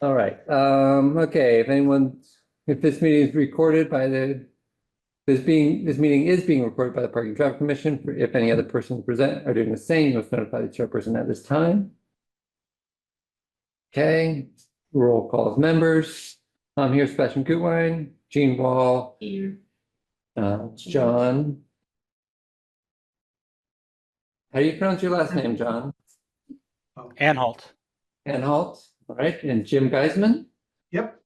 All right, okay, if this meeting is recorded by this meeting is being recorded by the Parking Traffic Commission. If any other persons present are doing the same, you must notify the chairperson at this time. Okay, roll call of members. I'm here, Sebastian Gutwein, Jean Wall, Here. John. How do you pronounce your last name, John? Anhalt. Anhalt, all right, and Jim Geisman? Yep.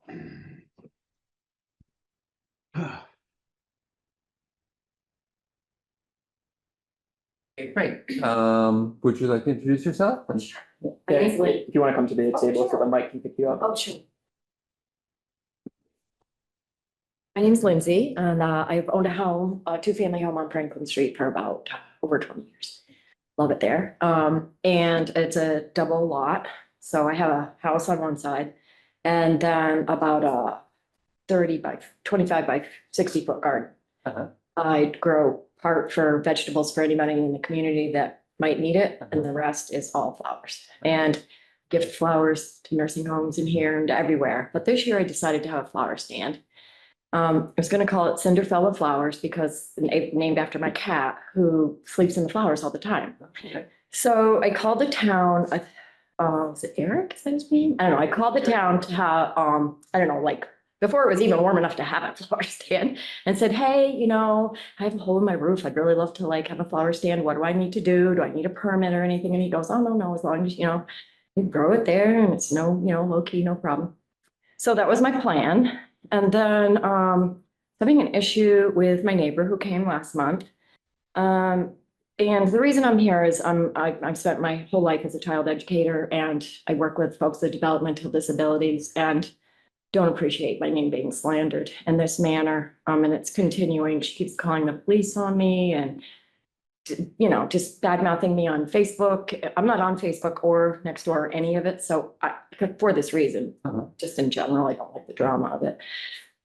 Okay, great. Would you like to introduce yourself? Okay. If you want to come to the table so the mic can pick you up. Oh, sure. My name is Lindsay, and I've owned a home, a two-family home on Franklin Street for about over 20 years. Love it there. And it's a double lot. So I have a house on one side and then about a 30 by 25 by 60 foot garden. Uh-huh. I grow part for vegetables for anybody in the community that might need it, and the rest is all flowers. And gift flowers to nursing homes in here and everywhere. But this year I decided to have a flower stand. I was gonna call it Cinderfella Flowers because named after my cat who sleeps in the flowers all the time. Okay. So I called the town, was it Eric? Is that his name? I don't know. I called the town to have, I don't know, like before it was even warm enough to have a flower stand and said, hey, I have a hole in my roof. I'd really love to have a flower stand. What do I need to do? Do I need a permit or anything? And he goes, oh, no, as long as, you grow it there and it's low key, no problem. So that was my plan. And then, having an issue with my neighbor who came last month. And the reason I'm here is I've spent my whole life as a child educator and I work with folks with developmental disabilities and don't appreciate my name being slandered in this manner. And it's continuing. She keeps calling the police on me and, just bad mouthing me on Facebook. I'm not on Facebook or Nextdoor or any of it. So for this reason, just in general, I don't like the drama of it.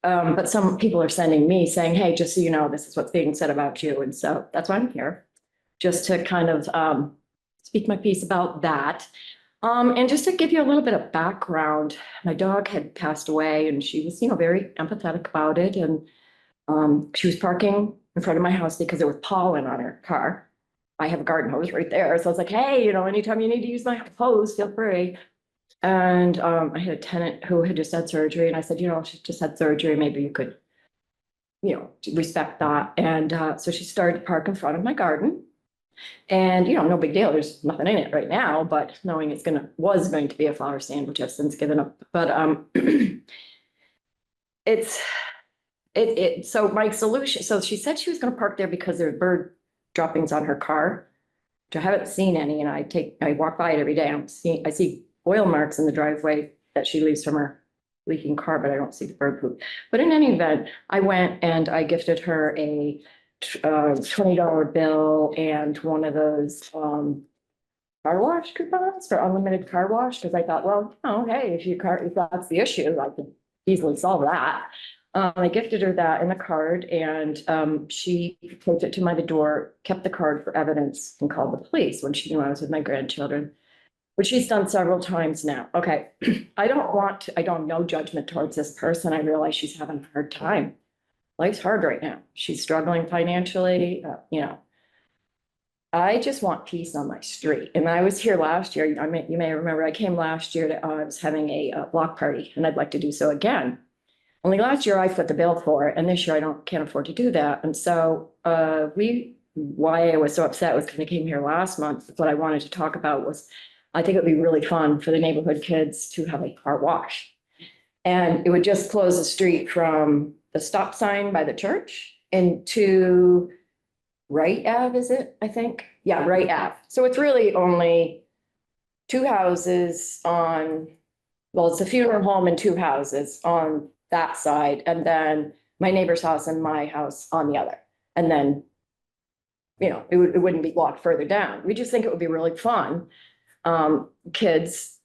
But some people are sending me saying, hey, just so you know, this is what's being said about you. And so that's why I'm here, just to kind of speak my piece about that. And just to give you a little bit of background, my dog had passed away and she was, very empathetic about it. And she was parking in front of my house because there was pollen on her car. I have a garden hose right there. So I was like, hey, anytime you need to use my hose, feel free. And I had a tenant who had just had surgery and I said, she just had surgery. Maybe you could, respect that. And so she started to park in front of my garden. And, no big deal. There's nothing in it right now, but knowing was going to be a flower stand, which I've since given up. But so my solution, so she said she was going to park there because there were bird droppings on her car, which I haven't seen any. And I walk by it every day. I see oil marks in the driveway that she leaves from her leaking car, but I don't see the bird poop. But in any event, I went and I gifted her a $20 bill and one of those car wash coupons for unlimited car wash, because I thought, well, hey, if that's the issue, I could easily solve that. I gifted her that in the card and she taped it to my door, kept the card for evidence and called the police when she knew I was with my grandchildren, which she's done several times now. Okay, I don't know judgment towards this person. I realize she's having a hard time. Life's hard right now. She's struggling financially, I just want peace on my street. And I was here last year. You may remember I came last year I was having a block party and I'd like to do so again. Only last year I put the bill for it and this year can't afford to do that. And so why I was so upset was because I came here last month. What I wanted to talk about was I think it would be really fun for the neighborhood kids to have a car wash. And it would just close the street from the stop sign by the church into Wright Ave, is it? I think. Yeah, Wright Ave. So it's really only two houses it's a funeral home and two houses on that side. And then my neighbor's house and my house on the other. And then, it wouldn't be blocked further down. We just think it would be really fun. Kids,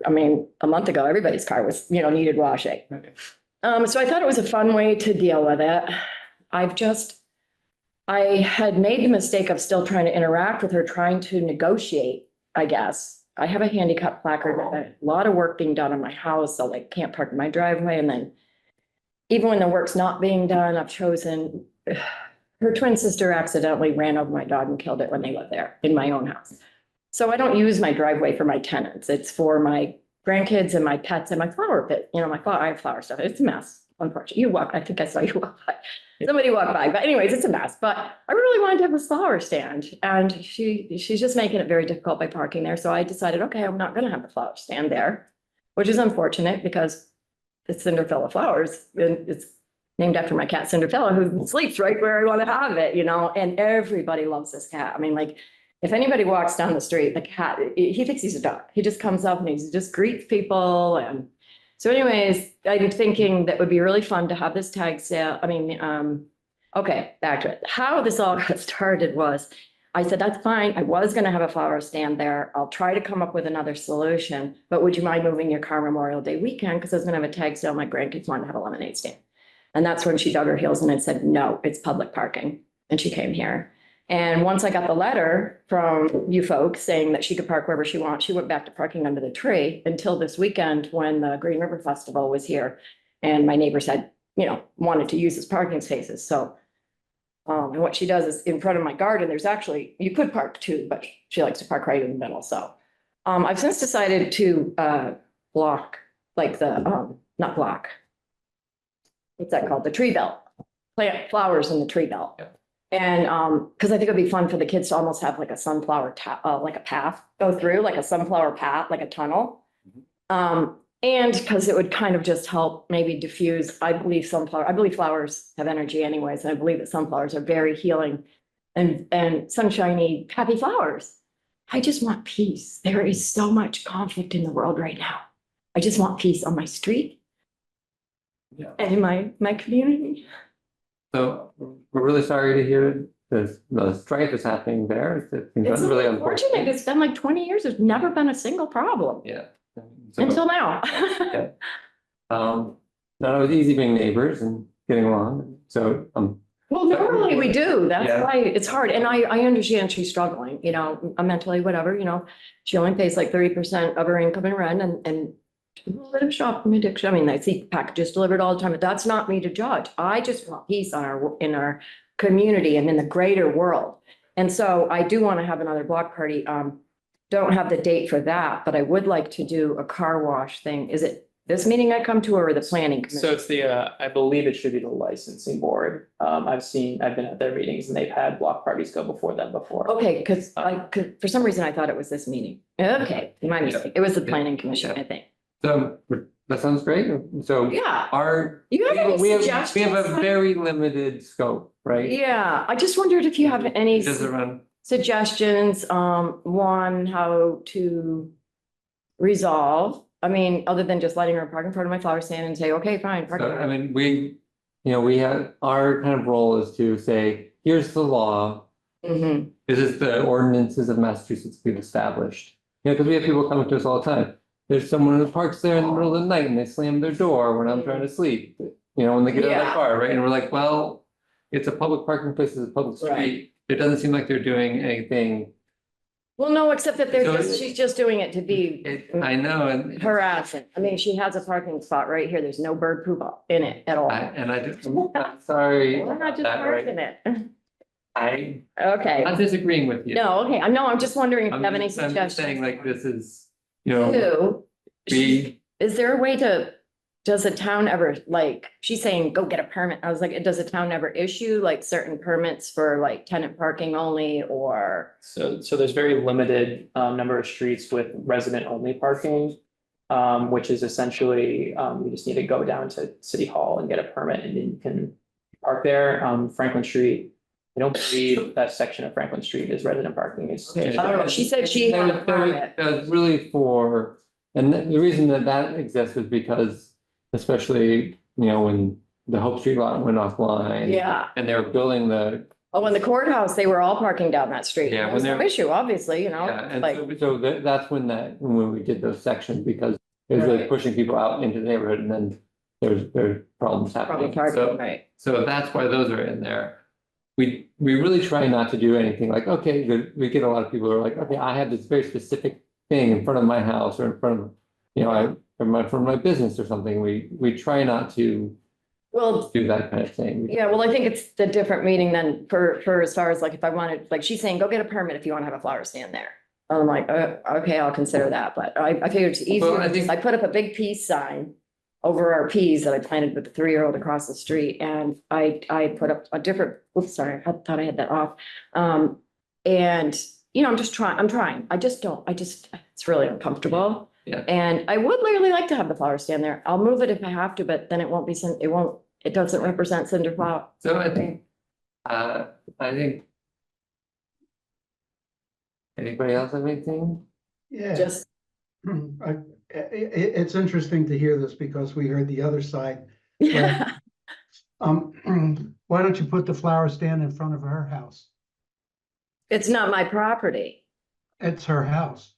a month ago, everybody's car was, needed washing. Okay. So I thought it was a fun way to deal with it. I had made the mistake of still trying to interact with her, trying to negotiate, I guess, I have a handicap placard, a lot of work being done on my house, so like can't park in my driveway, and then even when the work's not being done, I've chosen, her twin sister accidentally ran over my dog and killed it when they lived there in my own house. So I don't use my driveway for my tenants. It's for my grandkids and my pets and my flower pit, you know, I have flower stuff. It's a mess, unfortunately. I think I saw you walk by. Somebody walked by, but anyways, it's a mess. But I really wanted to have a flower stand, and she's just making it very difficult by parking there. So I decided, okay, I'm not gonna have the flower stand there, which is unfortunate because it's Cinderella flowers, and it's named after my cat Cinderella, who sleeps right where I want to have it, you know, and everybody loves this cat. I mean, like, if anybody walks down the street, the cat, he thinks he's a dog. He just comes up and he just greets people. And so anyways, I'm thinking that would be really fun to have this tag sale. I mean, okay, back to it. How this all got started was, I said, that's fine. I was gonna have a flower stand there. I'll try to come up with another solution, but would you mind moving your car Memorial Day weekend? Because I was gonna have a tag sale. My grandkids wanted to have a lemonade stand. And that's when she dug her heels in and said, no, it's public parking. And she came here. And once I got the letter from you folks saying that she could park wherever she wants, she went back to parking under the tree until this weekend when the Green River Festival was here. And my neighbors had, you know, wanted to use his parking spaces. So, and what she does is in front of my garden, there's actually, you could park too, but she likes to park right in the middle. So, I've since decided to, block, like the, not block. What's that called? The tree belt, plant flowers in the tree belt. Yeah. And, cause I think it'd be fun for the kids to almost have like a sunflower like a path go through, like a sunflower path, like a tunnel. And cause it would kind of just help maybe diffuse, I believe flowers have energy anyways. And I believe that sunflowers are very healing and sunshiny, happy flowers. I just want peace. There is so much conflict in the world right now. I just want peace on my street. Yeah. And in my community. So we're really sorry to hear the strife is happening there. It's It's really unfortunate. unfortunate. It's been like 20 years. There's never been a single problem Yeah. So, until now. not always easy being neighbors and getting along. So, Well, normally we do. That's Yeah. why it's hard. And I understand she's struggling, you know, mentally, whatever, you know. She only pays like 30% of her income in rent and let him shop from addiction. I mean, I see packages delivered all the time, but that's not me to judge. I just want peace in our community and in the greater world. And so I do want to have another block party. Don't have the date for that, but I would like to do a car wash thing. Is it this meeting I come to or the planning So commission? it's the, I believe it should be the licensing board. I've been at their meetings and they've had block parties go before them before. Okay, because for some reason I thought it was this meeting. Okay, my mistake. It was the planning commission, I think. so that sounds great. So Yeah. our, You have any we have suggestions? a very limited scope, right? Yeah, I just wondered if you have any Does it run? suggestions, one, how to resolve. I mean, other than just letting her park in front of my flower stand and say, okay, fine. park So, there. I mean, we have, our kind of role is to say, here's the law. Mhm. This is the ordinances of Massachusetts we've established. You know, because we have people coming to us all the time. There's someone who parks there in the middle of the night and they slam their door when I'm trying to sleep. You know, when they get out of Yeah. the car, right? And we're like, well, it's a public parking place, it's a public Right. street. It doesn't seem like they're doing anything. Well, no, except that So she's just doing it to be I know, and harassing. I mean, she has a parking spot right here. There's no bird poop in it at all. and I just, I'm sorry. We're not about just that, right? parking it. I'm Okay. not disagreeing with you. No, okay. I'm just wondering if you have any I'm just suggestions. saying like this is, you know, Two, we, is there a way to, does the town ever, like, she's saying, go get a permit. I was like, does the town ever issue like certain permits for like tenant parking only or? So there's very limited number of streets with resident only parking. Which is essentially, you just need to go down to City Hall and get a permit and then you can park there. Franklin Street, I don't believe that section of Franklin Street is resident parking. It's I don't know. She said she had a permit. That's really for, and the reason that exists is because, especially, you know, when the Hope Street lot went offline. Yeah. And they were building the, Oh, in the courthouse, they were all parking down that street. Yeah, There when was no they're- issue, obviously, you know, yeah, and like, that's when we did those sections, because it was really Right. pushing people out into the neighborhood, and then there's problems probably happening. parking, So, right? so that's why those are in there. We really try not to do anything like, okay, we get a lot of people who are like, okay, I have this very specific thing in front of my house or in front of, you know, in front of my business or something, we try not to Well, do that kind of thing. yeah, well, I think it's the different meeting than for as far as like if I wanted, like she's saying, go get a permit if you want to have a flower stand there. I'm like, okay, I'll consider that, but I figured it's Well, easier. I think- I put up a big peace sign over our peas that I planted with the 3-year-old across the street, and I put up a different, oops, sorry, I thought I had that off. And, you know, I'm trying. It's really uncomfortable. Yeah. And I would really like to have the flower stand there. I'll move it if I have to, but then it doesn't represent cinder flower. So I think. Anybody else have anything? Yeah, Just, it's interesting to hear this because we heard the other side. yeah, Why don't you put the flower stand in front of her house? it's not my property. It's her house.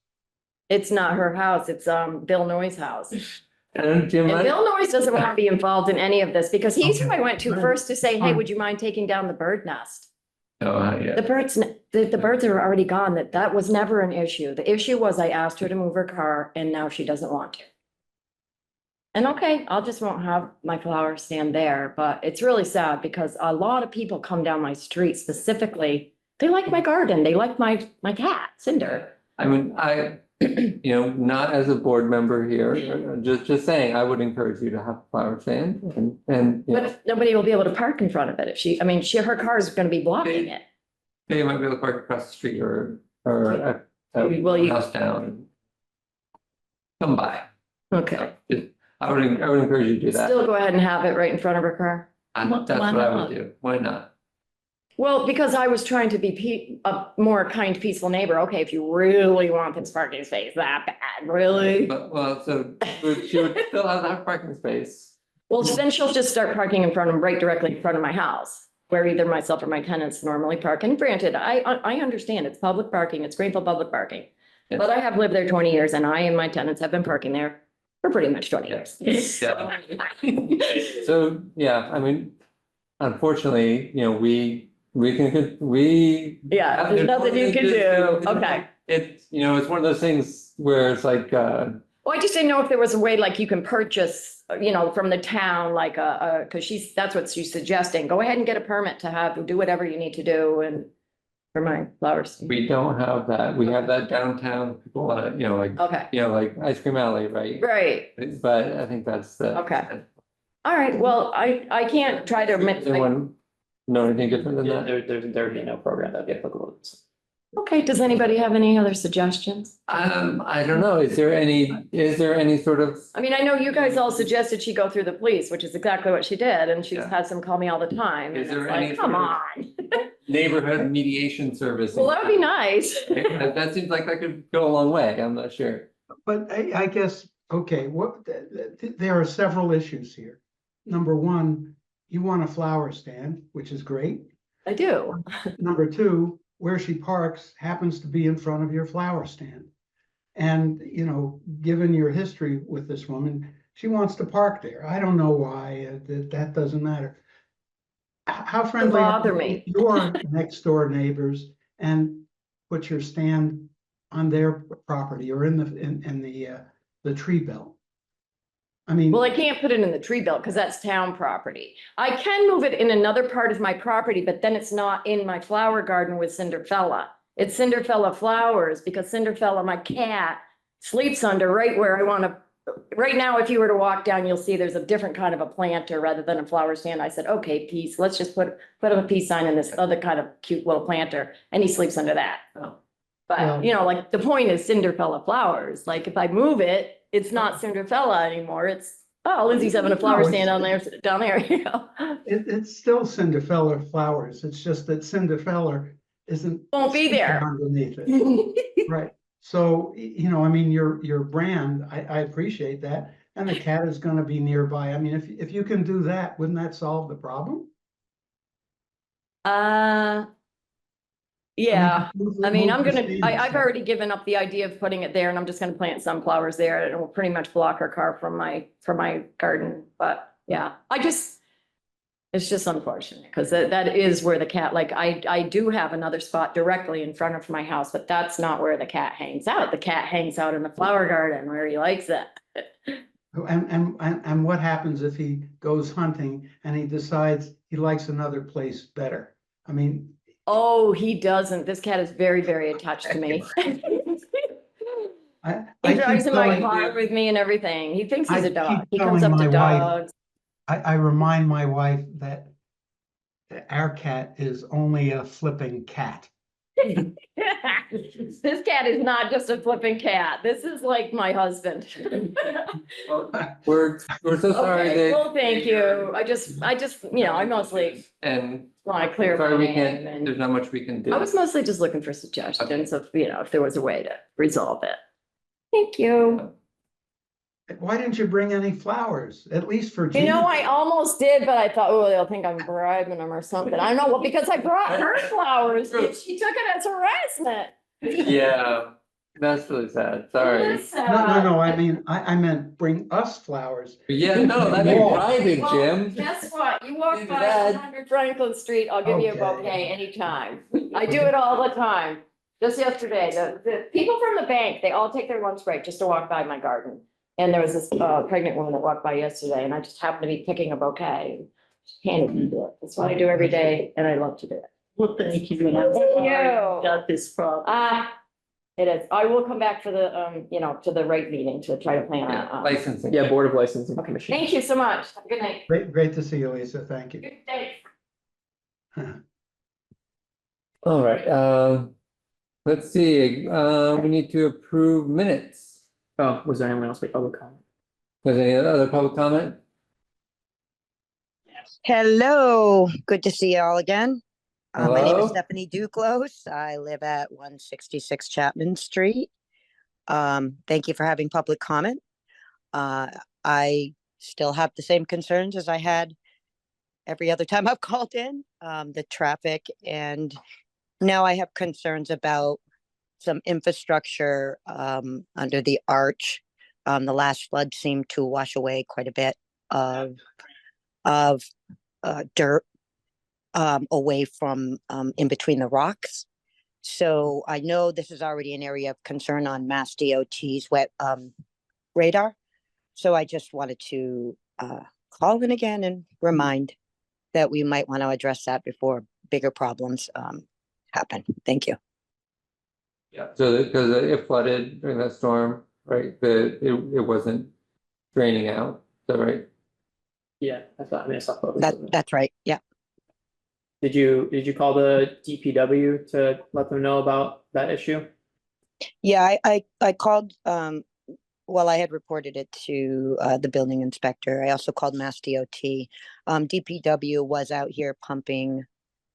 It's not her house. It's Bill Noy's house. And Jim, And Bill Noyes doesn't want to be involved in any of this because he's who I went to Okay. first to say, hey, Fine. would you mind taking down the bird nest? oh, yeah. The birds are already gone. That was never an issue. The issue was I asked her to move her car and now she doesn't want to. And okay, I'll just won't have my flower stand there, but it's really sad because a lot of people come down my street specifically. They like my garden. They like my cat, Cinder. I mean, you know, not as a board member here, just saying, I would encourage you to have a flower stand and, you know, But nobody will be able to park in front of it if her car is gonna be blocking it. they might be able to park across the street or a Well, you- house down. Come by. Okay, I would encourage you to do that. still go ahead and have it right in front of her car. That's what I would do. Why not? Well, because I was trying to be a more kind, peaceful neighbor. Okay, if you really want this parking space that bad, really? But, well, so she would still have that parking space. Well, then she'll just start parking in front of, right directly in front of my house, where either myself or my tenants normally park. And granted, I understand it's public parking, it's Greenfield public parking. Yes. But I have lived there 20 years and I and my tenants have been parking there for pretty much 20 years. Yeah. So, yeah, I mean, unfortunately, you know, we Yeah, there's nothing you can do. Okay. It's, you know, it's one of those things where it's like, Well, I just didn't know if there was a way like you can purchase, you know, from the town, like because that's what she's suggesting. Go ahead and get a permit to do whatever you need to do and for my flowers. we don't have that. We have that downtown, people want to, you know, like, Okay, you know, like Ice Cream Alley, right? right. But I think that's the. Okay. All right. Well, I can't try to admit. Does anyone know anything different than Yeah, that? there'd be no program that'd be applicable. Okay, does anybody have any other suggestions? I don't know. Is there any sort of, I mean, I know you guys all suggested she go through the police, which is exactly what she did, and she's Yeah. had some call me all the time. Is and there it's like, any come sort of- on. neighborhood mediation service? Well, that would be nice. That seems like that could go a long way. I'm not sure. But I guess, okay, there are several issues here. Number one, you want a flower stand, which is great. I do. Number two, where she parks happens to be in front of your flower stand. And, you know, given your history with this woman, she wants to park there. I don't know why, that doesn't matter. How friendly are bother me. your next door neighbors and put your stand on their property or in the tree belt? I mean. Well, I can't put it in the tree belt because that's town property. I can move it in another part of my property, but then it's not in my flower garden with Cinderfella. It's Cinderfella flowers because Cinderfella, my cat, sleeps under right where I want to. Right now, if you were to walk down, you'll see there's a different kind of a planter rather than a flower stand. I said, okay, peace, let's just put up a peace sign in this other kind of cute little planter, and he sleeps under that. Oh. But, you know, like the point is Cinderfella flowers. Like if I move it, it's not Cinderfella anymore. It's, oh, Lindsay's having a flower No, stand down there, you know. It's still Cinderfella flowers. It's just that Cinderfella isn't. Won't be there. Underneath it, right? So, you know, I mean, your brand, I appreciate that. And the cat is gonna be nearby. I mean, if you can do that, wouldn't that solve the problem? Yeah, I mean, I'm move the gonna, stand I've aside. already given up the idea of putting it there and I'm just gonna plant sunflowers there. It will pretty much block her car from my garden, but yeah, It's just unfortunate because that is where the cat, like I do have another spot directly in front of my house, but that's not where the cat hangs out. The cat hangs out in the flower garden where he likes it. And what happens if he goes hunting and he decides he likes another place better? I mean, Oh, he doesn't. This cat is very, very attached to me. I He keep drives in my telling, car with me and everything. He thinks he's I a dog. keep He comes telling up to my wife- dogs. I remind my wife that our cat is only a flipping cat. This cat is not just a flipping cat. This is like my husband. We're so sorry Okay, that. well, thank you. I just, I mostly And want to clear my sorry, we name can't, and there's not much we can do. I was mostly just looking for suggestions of, if there was a way to resolve it. Thank you. Why didn't you bring any flowers, at least for You Gina? know, I almost did, but I thought, oh, they'll think I'm bribing them or something. I don't know, well, because I brought her flowers and she took it as harassment. Yeah, that's really sad, sorry. No, I mean, I meant bring us flowers. Yeah, no, that'd be Yeah. private, Well, Jim. guess what? You walk Maybe by that. 100 Franklin Street, I'll give you a Okay. bouquet anytime. I do it all the time. Just yesterday, the people from the bank, they all take their lunch break just to walk by my garden. And there was this pregnant woman that walked by yesterday and I just happened to be picking a bouquet. Handed me it. That's what I do every day and I love to do it. Well, thank you. And I'm Thank sorry you. Got this problem. It is. I will come back for the, to the right meeting to try to plan on. Licensing. Yeah, Board of Licensing Okay, Commission. thank you so much. Have a good night. Great to see you, Lisa, thank you. Good day. All right, let's see, we need to approve minutes. Oh, was there anyone else with public comment? Was there any other public comment? Hello, good to see you all again. My name Hello? is Stephanie Duclos. I live at 166 Chapman Street. Thank you for having public comment. I still have the same concerns as I had every other time I've called in, the traffic, and now I have concerns about some infrastructure under the arch. The last flood seemed to wash away quite a bit of dirt away from in between the rocks. So I know this is already an area of concern on Mass DOT's wet radar. So I just wanted to call in again and remind that we might want to address that before bigger problems happen. Thank you. Yeah, so because it flooded during that storm, right, it wasn't draining out, is that right? Yeah, I thought, I saw photos of it. That's right. Yeah. Did you call the DPW to let them know about that issue? Yeah, I called, well, I had reported it to the building inspector. I also called Mass DOT. DPW was out here pumping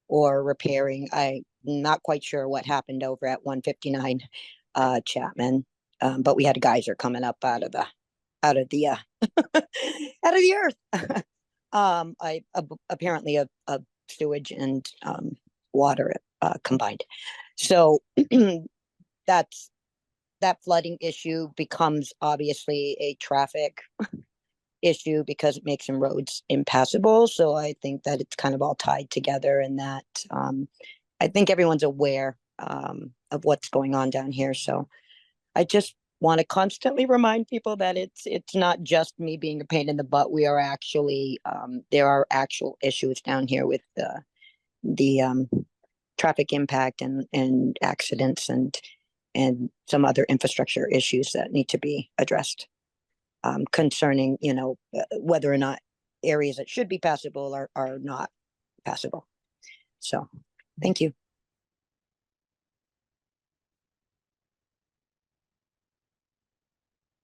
or repairing. I'm not quite sure what happened over at 159 Chapman. But we had a geyser coming up out of the out of the earth. Apparently a sewage and water combined. So that flooding issue becomes obviously a traffic issue because it makes some roads impassable. So I think that it's kind of all tied together, and that I think everyone's aware of what's going on down here. So I just want to constantly remind people that it's not just me being a pain in the butt. We are actually there are actual issues down here with the traffic impact and accidents and some other infrastructure issues that need to be addressed concerning, whether or not areas that should be passable are not passable. So, thank you.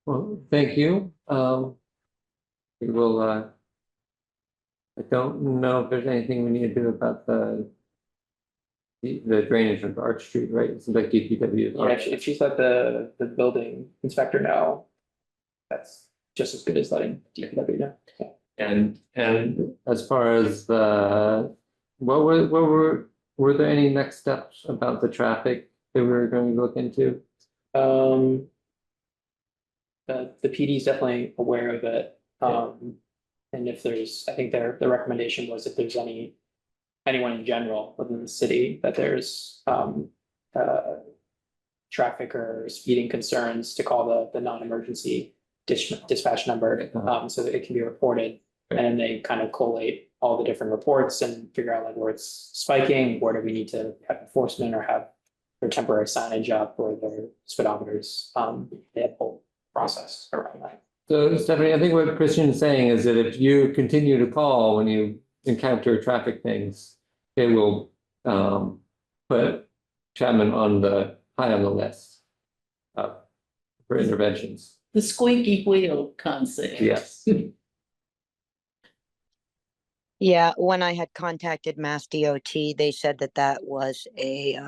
Well, thank you. We will, I don't know if there's anything we need to do about the drainage of Arch Street, right? It seems like DPW is. Yeah, if she let the building inspector know, that's just as good as letting DPW know. Yeah. And as far as were there any next steps about the traffic that we were going to look into? The PD is definitely aware of it. And if there's, I think the recommendation was if there's anyone in general within the city, that there's, traffic or speeding concerns, to call the non-emergency dispatch number, so that it can be reported. And then they kind of collate all the different reports and figure out like where it's spiking, where do we need to have enforcement or have their temporary signage up or their speedometers, they have a whole process around that. So Stephanie, I think what Christian is saying is that if you continue to call when you encounter traffic things, it will put Chapman high on the list for interventions. The squeaky wheel concept. Yes. Yeah, when I had contacted Mass DOT, they said that that was a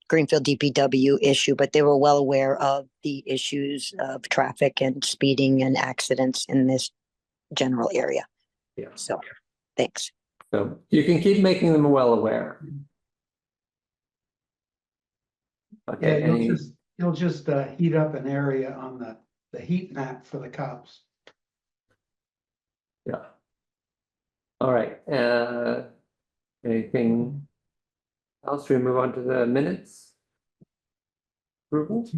Greenfield DPW issue, but they were well aware of the issues of traffic and speeding and accidents in this general area. Yeah. So, thanks. So you can keep making them well aware. Yeah, Okay, you'll just heat up an area on the heat map for the cops. yeah. All right, anything else? Should we move on to the minutes? Approval?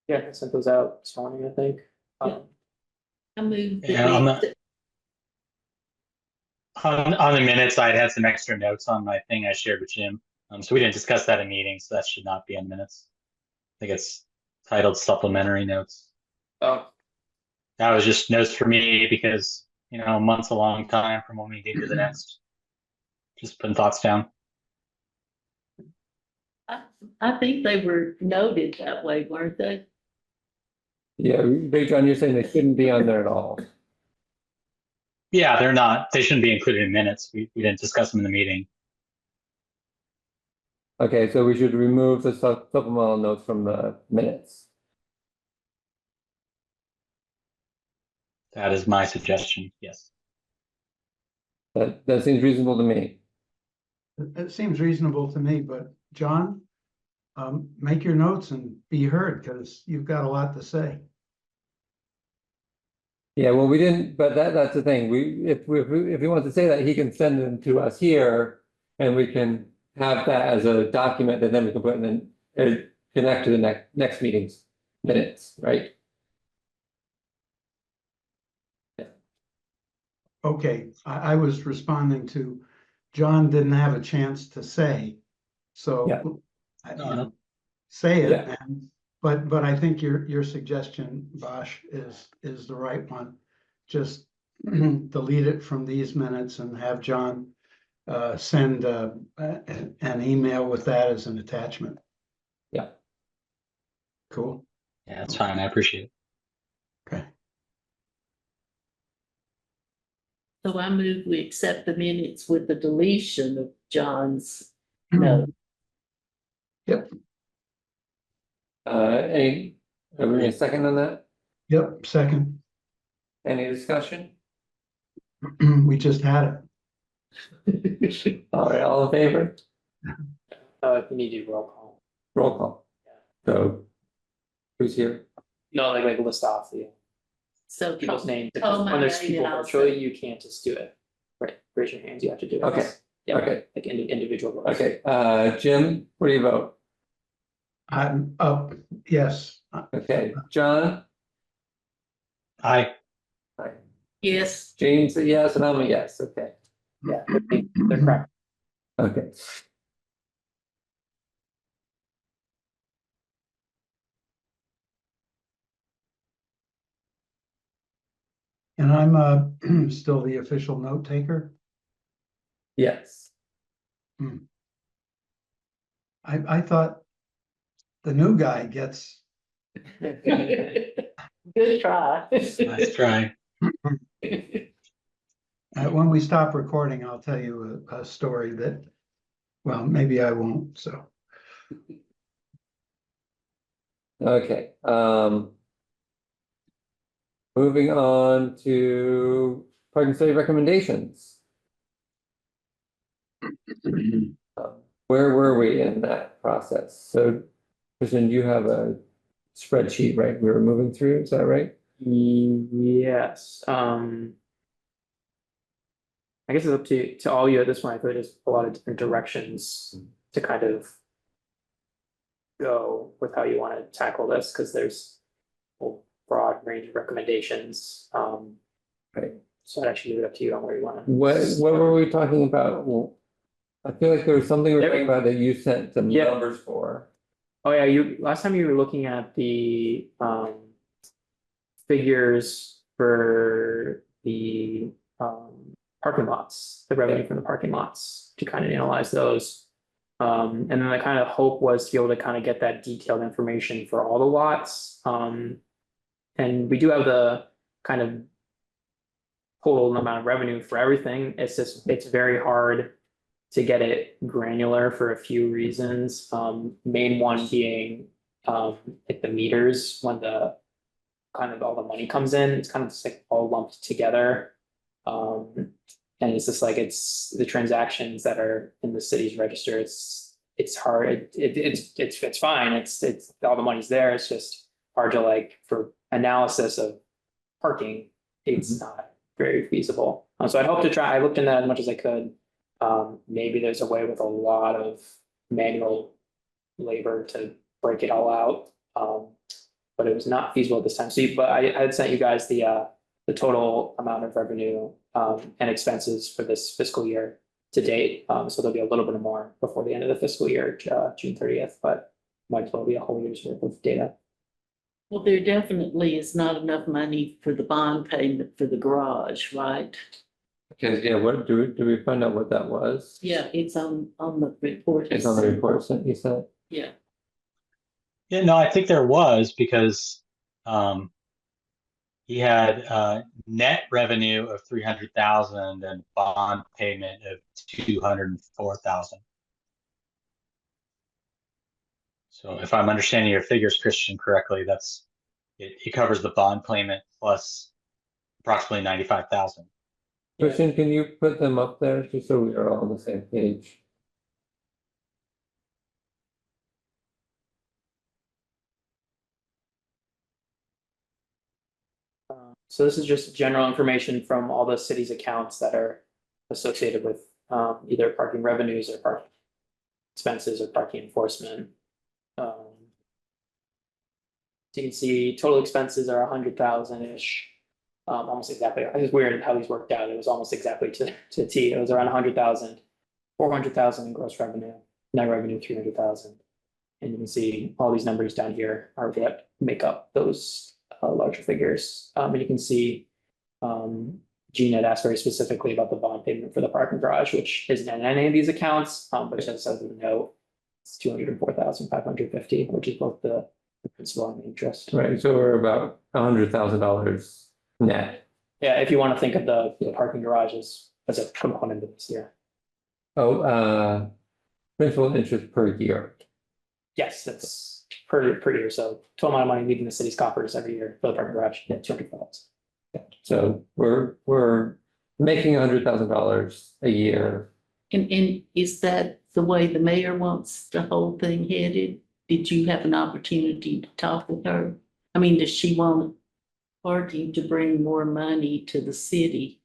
Yeah, I sent those out this morning, I think. I moved. that Yeah, on we- the- On the minutes, I'd had some extra notes on my thing I shared with Jim. So we didn't discuss that in meeting, so that should not be in minutes. I think it's titled supplementary notes. Oh, That was just notes for me because, a month's a long time from one meeting to the next. Just putting thoughts down. I think they were noted that way, weren't they? Yeah, Big John, you're saying they shouldn't be on there at all. Yeah, they're not, they shouldn't be included in minutes. We didn't discuss them in the meeting. Okay, so we should remove the supplemental notes from the minutes. That is my suggestion, yes. That seems reasonable to me. It seems reasonable to me, but John, make your notes and be heard, because you've got a lot to say. Yeah, well, we didn't, but that's the thing. If he wants to say that, he can send them to us here and we can have that as a document that then we can put in and connect to the next meeting's minutes, right? Okay, I was responding to, John didn't have a chance to say, so. Yeah. I- Say it, Yeah. man, but I think your suggestion, Bosch, is the right one. Just delete it from these minutes and have John send an email with that as an attachment. Yeah. Cool, Yeah, that's fine. I appreciate it. okay. So I move we accept the minutes with the deletion of John's note. Are we gonna second on that? Yep, second, Any discussion? we just had it. All right, all in favor? you need to do roll call. Roll call. So who's here? No, like list off the So. people's names. Oh, my When there's God, people yeah, I'll virtually, say. you can't just do it. Right, raise your hands, you have to do it. Okay, Yeah, okay. like individual. votes. Okay, Jim, what do you vote? I'm up, yes. Okay, John? Aye. Aye. Yes, James, a yes, and I'm a yes, okay. Yeah, they're correct. Okay. And I'm still the official note taker. Yes. I thought the new guy gets, good try. Nice try. when we stop recording, I'll tell you a story that, well, maybe I won't, so. Okay, moving on to parking study recommendations. Where were we in that process? So, Kristen, you have a spreadsheet, right? We were moving through, is that right? Yes, I guess it's up to all you at this point. I feel like there's a lot of different directions to kind of go with how you want to tackle this, because there's a broad range of recommendations. Right. So I'd actually leave it up to you on where you want to. What were we talking about? Well, I feel like there was something we were talking about that you sent some Yeah. numbers for. Oh, yeah, last time you were looking at the figures for the parking lots, the revenue from the parking lots, to kind of analyze those. And then the kind of hope was to be able to kind of get that detailed information for all the lots. And we do have the kind of total amount of revenue for everything. It's just, it's very hard to get it granular for a few reasons. Main one being like the meters, when the kind of all the money comes in, it's kind of just like all lumped together. And it's just like, it's the transactions that are in the city's register, it's hard, it's fine, it's all the money's there, it's just hard to, like, for analysis of parking, it's not very feasible. So I'd hope to try, I looked into that as much as I could. Maybe there's a way with a lot of manual labor to break it all out. But it was not feasible at this time. So, but I had sent you guys the total amount of revenue and expenses for this fiscal year to date. So there'll be a little bit more before the end of the fiscal year, June 30th, but might as well be a whole year's worth of data. Well, there definitely is not enough money for the bond payment for the garage, right? Because, yeah, what, do we find out what that was? Yeah, it's on the report. It's on the report sent, you said? Yeah, Yeah, no, I think there was, because he had net revenue of 300,000 and bond payment of 204,000. So if I'm understanding your figures, Christian, correctly, that's it covers the bond payment plus approximately 95,000. Christian, can you put them up there just so we are all on the same page? So this is just general information from all the city's accounts that are associated with either parking revenues or parking expenses or parking enforcement. So you can see total expenses are 100,000-ish, almost exactly. It's weird how these worked out. It was almost exactly to T. It was around 100,000, 400,000 in gross revenue, net revenue 300,000. And you can see all these numbers down here are what make up those larger figures. And you can see Gene had asked very specifically about the bond payment for the parking garage, which isn't in any of these accounts, but just as a note, it's 204,550, which is both the principal and the interest. Right, so we're about $100,000 net. Yeah, if you want to think of the parking garage as a component of this year. Oh, principal and interest per year. Yes, that's per year. So total amount of money leaving the city's coffers every year for the parking garage, yeah, 200,000. So we're making $100,000 a year. and is that the way the mayor wants the whole thing headed? Did you have an opportunity to talk with her? I mean, does she want party to bring more money to the city?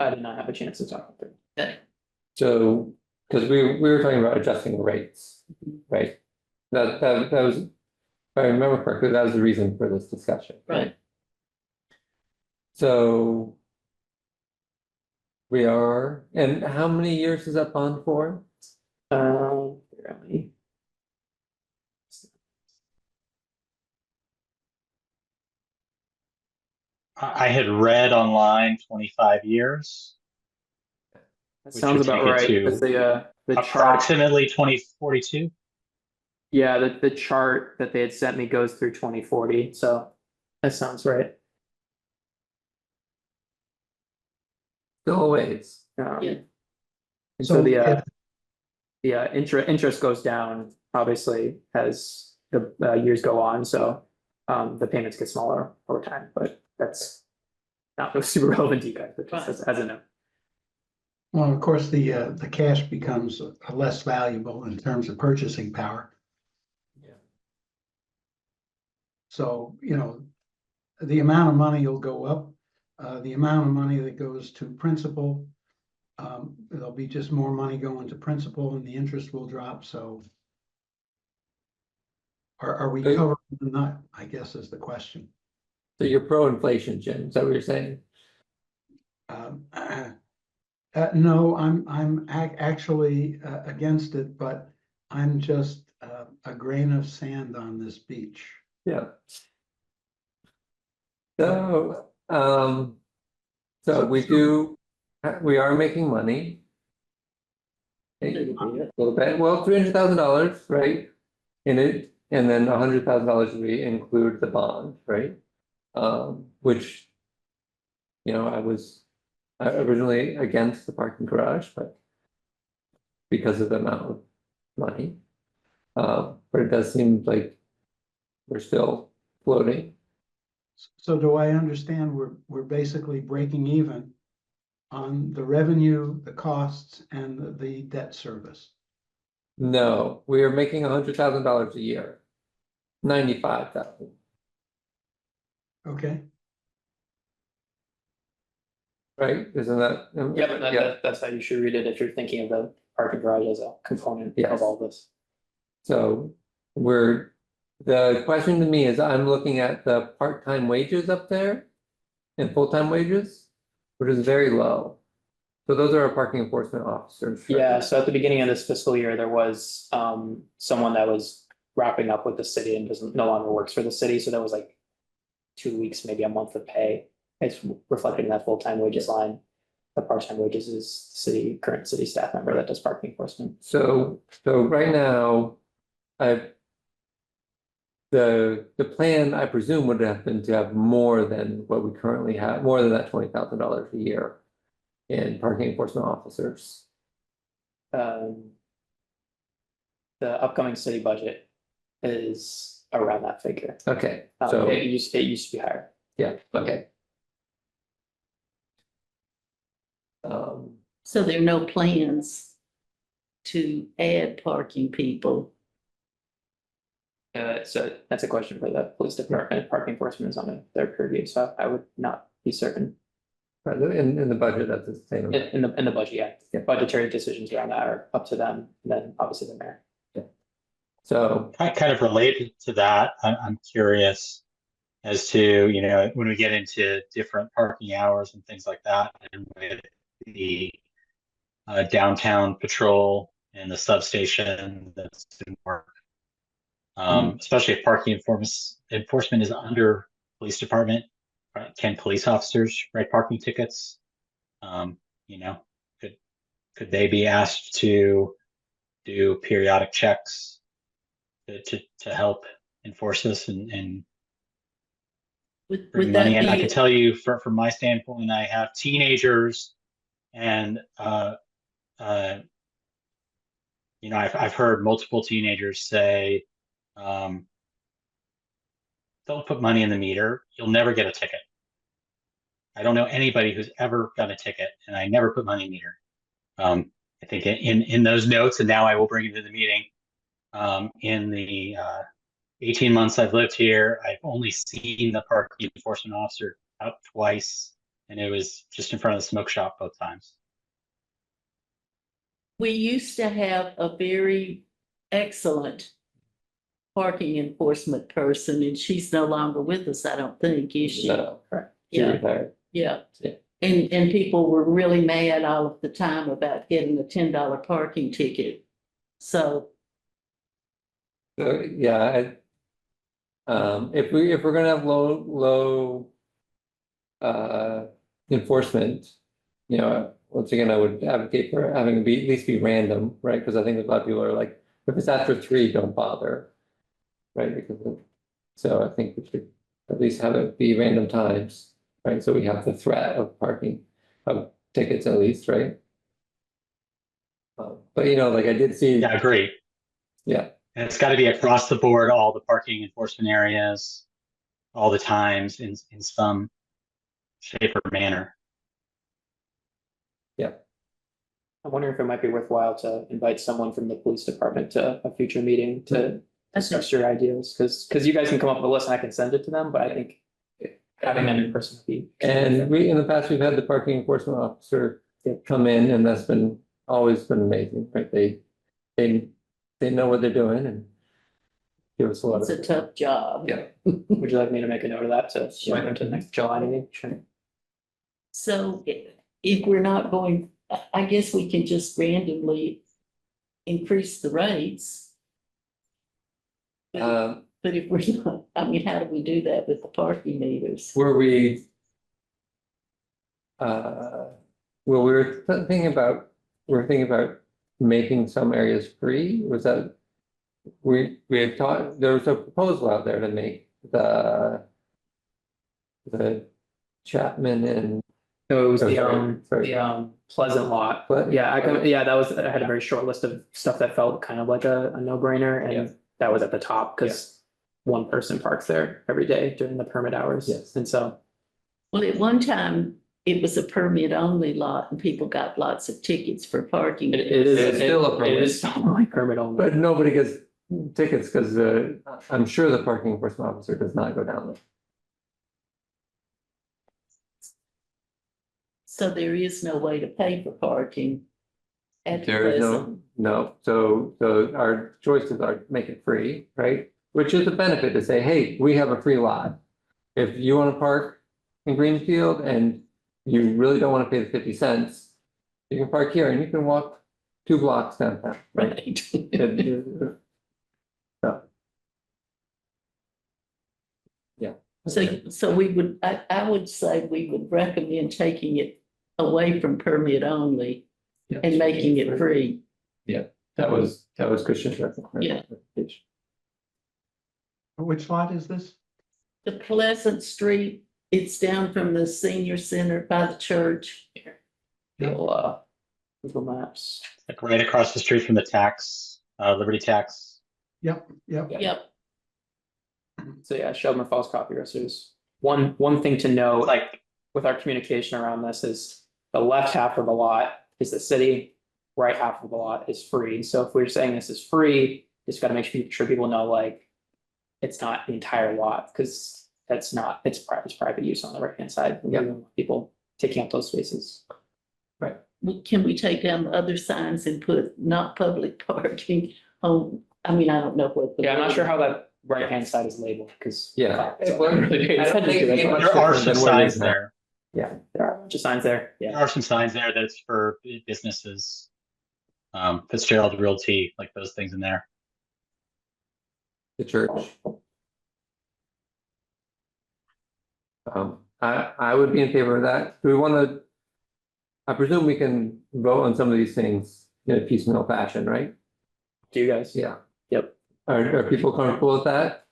I did not have a chance to talk with her. Okay. So, because we were talking about adjusting rates, right? That was, if I remember correctly, that was the reason for this discussion. Right. So we are, and how many years is that bond for? Really. I had read online 25 years, That Which sounds would about take it right. to Because the chart, approximately 2042. yeah, the chart that they had sent me goes through 2040. So that sounds right. Still a ways. Yeah. And so So the if- interest goes down, obviously, as the years go on, so the payments get smaller over time, but that's not super relevant to you guys, but just as a note. Well, of course, the cash becomes less valuable in terms of purchasing power. Yeah. So, you know, the amount of money will go up. The amount of money that goes to principal, there'll be just more money going to principal and the interest will drop, so. Are we Okay. covered or not, I guess is the question. So you're pro-inflation, Jim, is that what you're saying? No, I'm actually against it, but I'm just a grain of sand on this beach. Yeah. So, we are making money. A little bit, well, $300,000, right? In it, and then $100,000 we include the bond, right? Which, I was originally against the parking garage, but because of the amount of money. But it does seem like we're still floating. So do I understand we're basically breaking even on the revenue, the costs, and the debt service? No, we are making $100,000 a year. 95,000, Okay, right? Isn't that? Yeah, but that's how you should read it if you're thinking of the parking garage as a component Yes. of all this. So the question to me is, I'm looking at the part-time wages up there and full-time wages, which is very low. So those are our parking enforcement officers. right? Yeah, so at the beginning of this fiscal year, there was someone that was wrapping up with the city and no longer works for the city, so there was like 2 weeks, maybe a month of pay. It's reflected in that full-time wages line. The part-time wages is current city staff member that does parking enforcement. So right now, the plan, I presume, would have been to have more than what we currently have, more than that $20,000 a year in parking enforcement officers. The upcoming city budget is around that figure. Okay, so, It used to be higher. yeah, okay. So there are no plans to add parking people. So that's a question for the police department. Parking enforcement is on their purview, so I would not be certain. But in the budget, that's the same. In the budget, yeah. Yeah. Budgetary decisions around that are up to them, and then obviously the mayor. So, Kind of related to that, I'm curious as to, when we get into different parking hours and things like that, and with the downtown patrol and the substation that's in work. Especially if parking enforcement is under police department, right? Can police officers write parking tickets? Could they be asked to do periodic checks to help enforce this and bring Would money that in? I can be, tell you from my standpoint, I have teenagers and I've heard multiple teenagers say, don't put money in the meter, you'll never get a ticket. I don't know anybody who's ever got a ticket, and I never put money in the meter. I think in those notes, and now I will bring it to the meeting. In the 18 months I've lived here, I've only seen the parking enforcement officer out twice, and it was just in front of the smoke shop both times. we used to have a very excellent parking enforcement person, and she's no longer with us, I don't think, is she? no, she Yeah, retired. yeah. Yeah. And people were really mad all of the time about getting a $10 parking ticket. So So, yeah, if we're gonna have low enforcement, once again, I would advocate for having it at least be random, right? Because I think a lot of people are like, if it's after 3, don't bother, right? So I think we should at least have it be random times, right? So we have the threat of parking, of tickets at least, right? But like I did see. Yeah, agree. Yeah. And it's got to be across the board, all the parking enforcement areas, all the times in some shape or manner. I'm wondering if it might be worthwhile to invite someone from the police department to a future meeting to discuss your ideas, because you guys can come up with a list and I can send it to them, but I think having them in person would be. And we, in the past, we've had the parking enforcement officer come in and that's been, always been amazing, right? They know what they're doing and give us a lot It's a of. tough job. Yeah. Would you like me to make a note of that to invite them to the next July meeting? Sure. So if we're not going, I guess we can just randomly increase the rates. Um, But if we're not, I mean, how do we do that with the parking meters? were we? Well, we were thinking about making some areas free, was that? We had taught, there was a proposal out there to make the Chapman and, So it was Sorry. the Pleasant lot. But- Yeah, I had a very short list of stuff that felt kind of like a no-brainer Yeah. and that was at the top because one person parks there every day during the permit hours. Yes. And so, Well, at one time, it was a permit only lot and people got lots of tickets for parking. it is. It's still a permit. It is still like permit only. but nobody gets tickets because I'm sure the parking enforcement officer does not go down there. So there is no way to pay for parking. At There is Pleasant. no, so our choices are make it free, right? Which is a benefit to say, hey, we have a free lot. If you want to park in Greenfield and you really don't want to pay the 50 cents, you can park here and you can walk 2 blocks downtown, right? Right. So. Yeah. So we would, I would say we would recommend taking it away from permit only and making it free. That was Christian's Yeah. recommendation. Which lot is this? The Pleasant Street, it's down from the senior center by the church. Google Maps. Like right across the street from the tax, Liberty Tax. Yep. Yep, So yeah, Sheldon Falls Coffee Roasters. One thing to note, Like, with our communication around this is the left half of the lot is the city, right half of the lot is free. So if we're saying this is free, just gotta make sure people know like it's not the entire lot, because that's not, it's private use on the right hand side. We don't want people taking up those spaces. can we take down the other signs and put not public parking on, I mean, I don't know what. Yeah, I'm not sure how that right hand side is labeled, because. Yeah. There there are some signs there. Yeah, there are a bunch of signs there, There yeah. are some signs there that's for businesses. Fitzgerald Realty, like those things in there. The church. I would be in favor of that. Do we want to? I presume we can vote on some of these things in a piecemeal fashion, right? Do you guys? Yeah. Yep. Are people comfortable with that?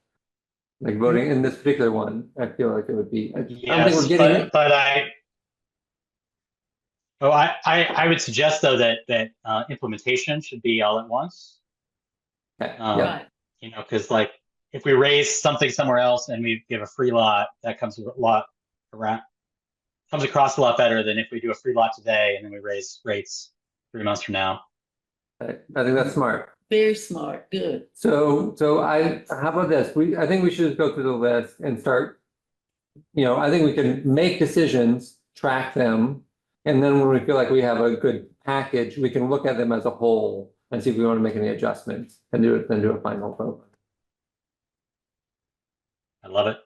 Like voting in this particular one, I feel like it would be, I don't think Yes, we're getting it. but I would suggest though that implementation should be all at once. Okay, Um, yeah, Right, You know, because like if we raise something somewhere else and we give a free lot, that comes a lot around, comes across a lot better than if we do a free lot today and then we raise rates 3 months from now. I think that's smart. very smart, good. So how about this? I think we should just go through the list and start. I think we can make decisions, track them. And then when we feel like we have a good package, we can look at them as a whole and see if we want to make any adjustments and do a final vote. I love it.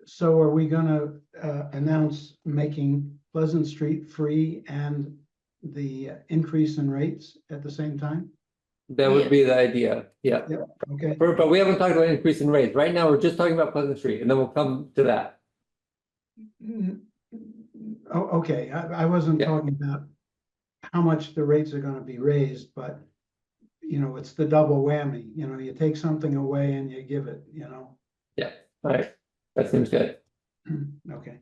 So are we gonna announce making Pleasant Street free and the increase in rates at the same time? That would be the idea, yeah. Okay, But we haven't talked about increase in rates. Right now, we're just talking about Pleasant Street and then we'll come to that. oh, okay, I wasn't Yeah. talking about how much the rates are gonna be raised, but it's the double whammy, you take something away and you give it, All right, that seems good. okay.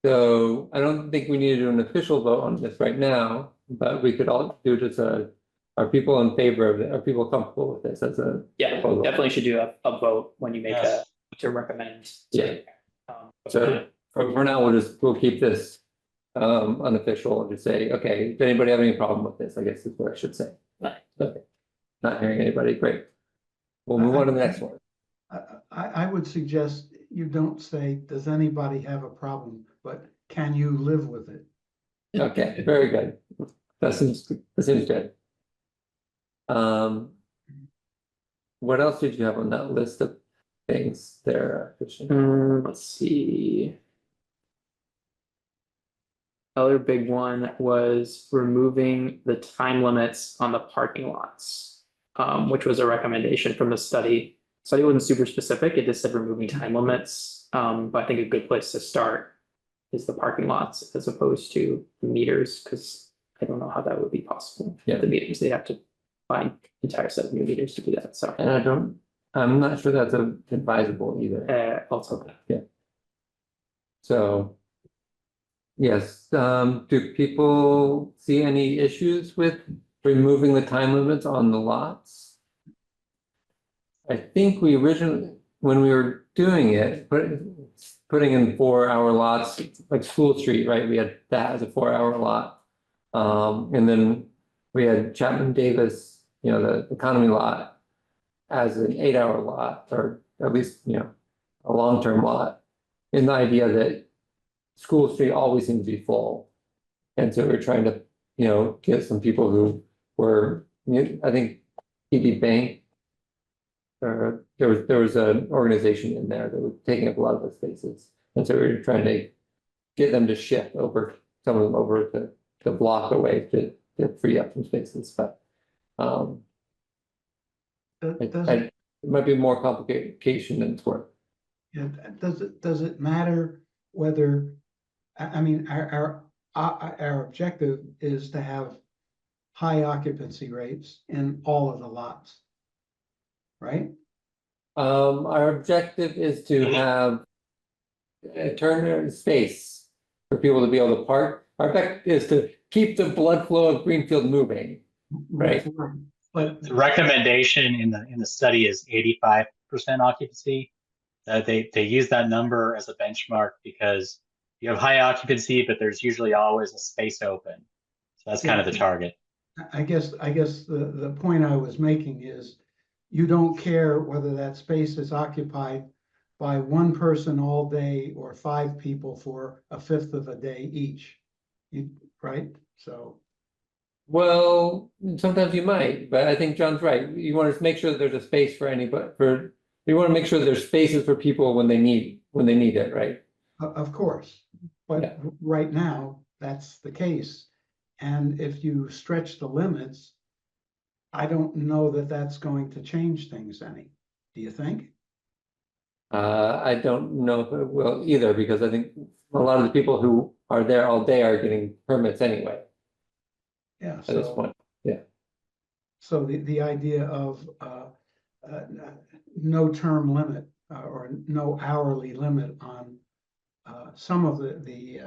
So I don't think we need to do an official vote on this right now, but we could all do just are people in favor of it? Are people comfortable with this as a? Yeah, proposal? definitely should do a vote when you make Yes. to recommend. Yeah. So for now, we'll keep this unofficial and just say, okay, if anybody have any problem with this, I guess is what I should say. Right. Okay. Not hearing anybody, great. We'll move on to the next one. I would suggest you don't say, does anybody have a problem, but can you live with it? Okay, very good. That seems good. What else did you have on that list of things there, Christian? Let's see. Other big one was removing the time limits on the parking lots, which was a recommendation from the study. Study wasn't super specific, it just said removing time limits, but I think a good place to start is the parking lots as opposed to the meters, because I don't know how that would be possible. Yeah. The meters, they'd have to find entire set of new meters to do that, so. And I'm not sure that's advisable either. Also, So. Yes, do people see any issues with removing the time limits on the lots? I think we originally, when we were doing it, putting in 4-hour lots, like School Street, right? We had that as a 4-hour lot. And then we had Chapman Davis, the economy lot as an 8-hour lot, or at least, a long-term lot. In the idea that School Street always seemed to be full. And so we're trying to, get some people who were, I think TD Bank. There was an organization in there that was taking up a lot of the spaces. And so we were trying to get them to shift over, some of them over to the block away to free up some spaces, but it might be more complication than it's worth. Yeah, does it matter whether, I mean, our objective is to have high occupancy rates in all of the lots, right? Our objective is to have a turn space for people to be able to park. Our objective is to keep the blood flow of Greenfield moving. Right. But The recommendation in the study is 85% occupancy. They use that number as a benchmark because you have high occupancy, but there's usually always a space open. So that's kind of the target. I guess the point I was making is you don't care whether that space is occupied by one person all day or 5 people for a fifth of a day each. Right? So. Well, sometimes you might, but I think John's right. You want to make sure that there's a space for anybody, you want to make sure that there's spaces for people when they need it, right? Of course, but right now, that's the case. And if you stretch the limits, I don't know that that's going to change things any. Do you think? I don't know if it will either, because I think a lot of the people who are there all day are getting permits anyway Yeah. at this point. Yeah. So the idea of no term limit or no hourly limit on some of the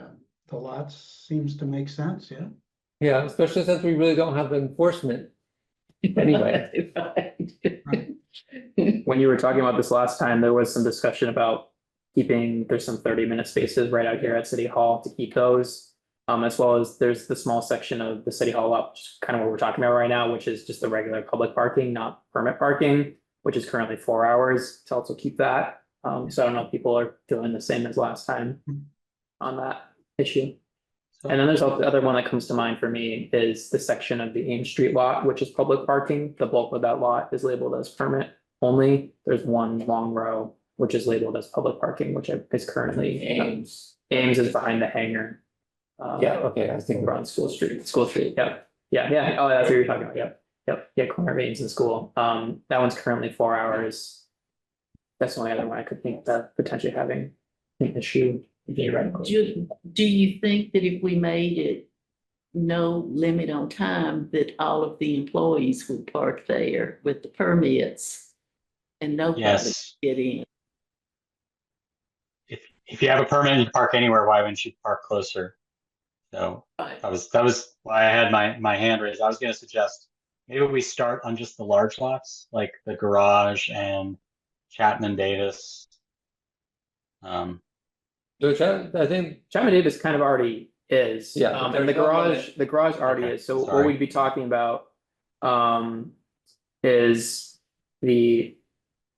lots seems to make sense, yeah? Yeah, especially since we really don't have enforcement anyway. Right. when you were talking about this last time, there was some discussion about there's some 30-minute spaces right out here at City Hall to keep those. As well as there's the small section of the City Hall up, kind of what we're talking about right now, which is just the regular public parking, not permit parking, which is currently 4 hours to also keep that. So I don't know if people are doing the same as last time on that issue. And then there's the other one that comes to mind for me is the section of the Ames Street lot, which is public parking. The bulk of that lot is labeled as permit only. There's one long row, which is labeled as public parking, which is currently Ames. Ames is behind the hangar. Yeah, okay, I think We're on School Street, yeah. Oh, that's what you're talking about. Yeah, corner of Ames and School. That one's currently 4 hours. That's the only other one I could think that potentially having an issue. Do you think that if we made it no limit on time, that all of the employees would park there with the permits and nobody would Yes. get in? If you have a permit to park anywhere, why wouldn't you park closer? So that was why I had my hand raised. I was going to suggest maybe we start on just the large lots, like the garage and Chapman Davis. I think, Chapman Davis kind of already is. Yeah, but And the there's no garage already Okay, is. So what sorry. we'd be talking about is the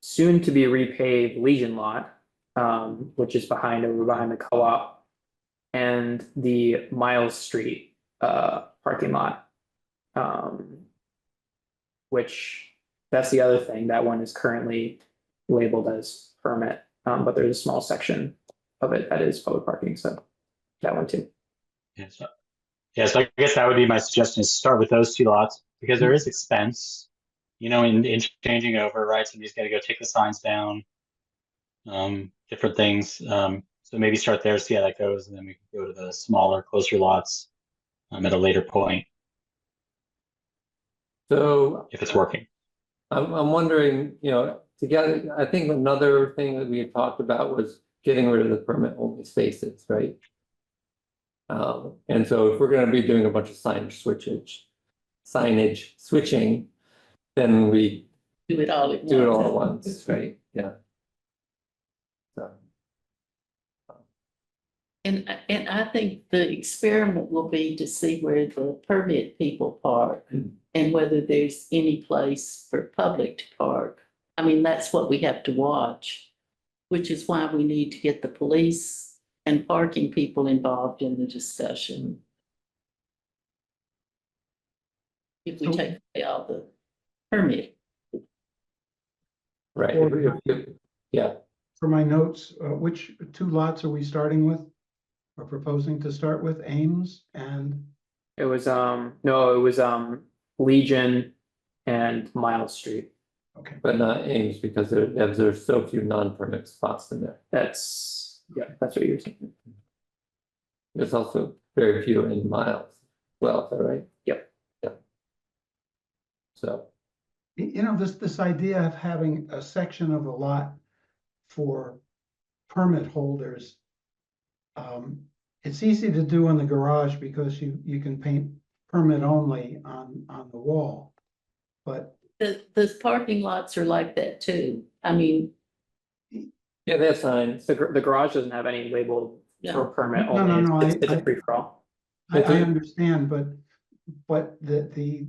soon to be repaved Legion lot, which is behind the co-op, and the Miles Street parking lot. Which that's the other thing. That one is currently labeled as permit, but there's a small section of it that is public parking. So that one too. So I guess that would be my suggestion, is start with those two lots, because there is expense, in changing over, right? Somebody's got to go take the signs down, different things. So maybe start there, see how that goes, and then we can go to the smaller, closer lots at a later point So if it's working. I'm wondering, together, I think another thing that we had talked about was getting rid of the permit only spaces, right? And so if we're gonna be doing a bunch of signage switching, then we Do it all at once. do it all at once, right? Yeah. So, And I think the experiment will be to see where the permit people park and whether there's any place for public to park. I mean, that's what we have to watch, which is why we need to get the police and parking people involved in the discussion. If we take away all the permit. right, yeah, For my notes, which two lots are we starting with? Or proposing to start with, Ames and, It was no, it was Legion and Miles Street. okay. but not Ames because there's so few non-permit spots in there. That's what you're saying. There's also very few in Miles. Well, is that right? Yep. Yeah. So, This idea of having a section of a lot for permit holders. It's easy to do in the garage because you can paint permit only on the wall. But The parking lots are like that too. I mean, yeah, they have signs. The garage doesn't have any labeled for no, permit No, only. no, It's a free for all. I understand, but the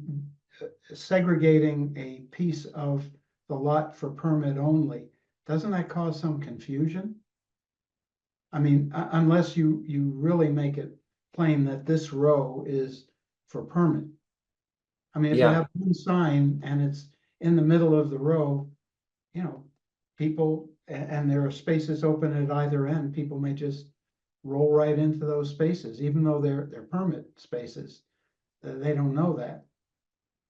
segregating a piece of the lot for permit only, doesn't that cause some confusion? I mean, unless you really make it plain that this row is for permit. I mean, if you Yeah. have one sign and it's in the middle of the row, people, and there are spaces open at either end, people may just roll right into those spaces, even though they're permit spaces. They don't know that.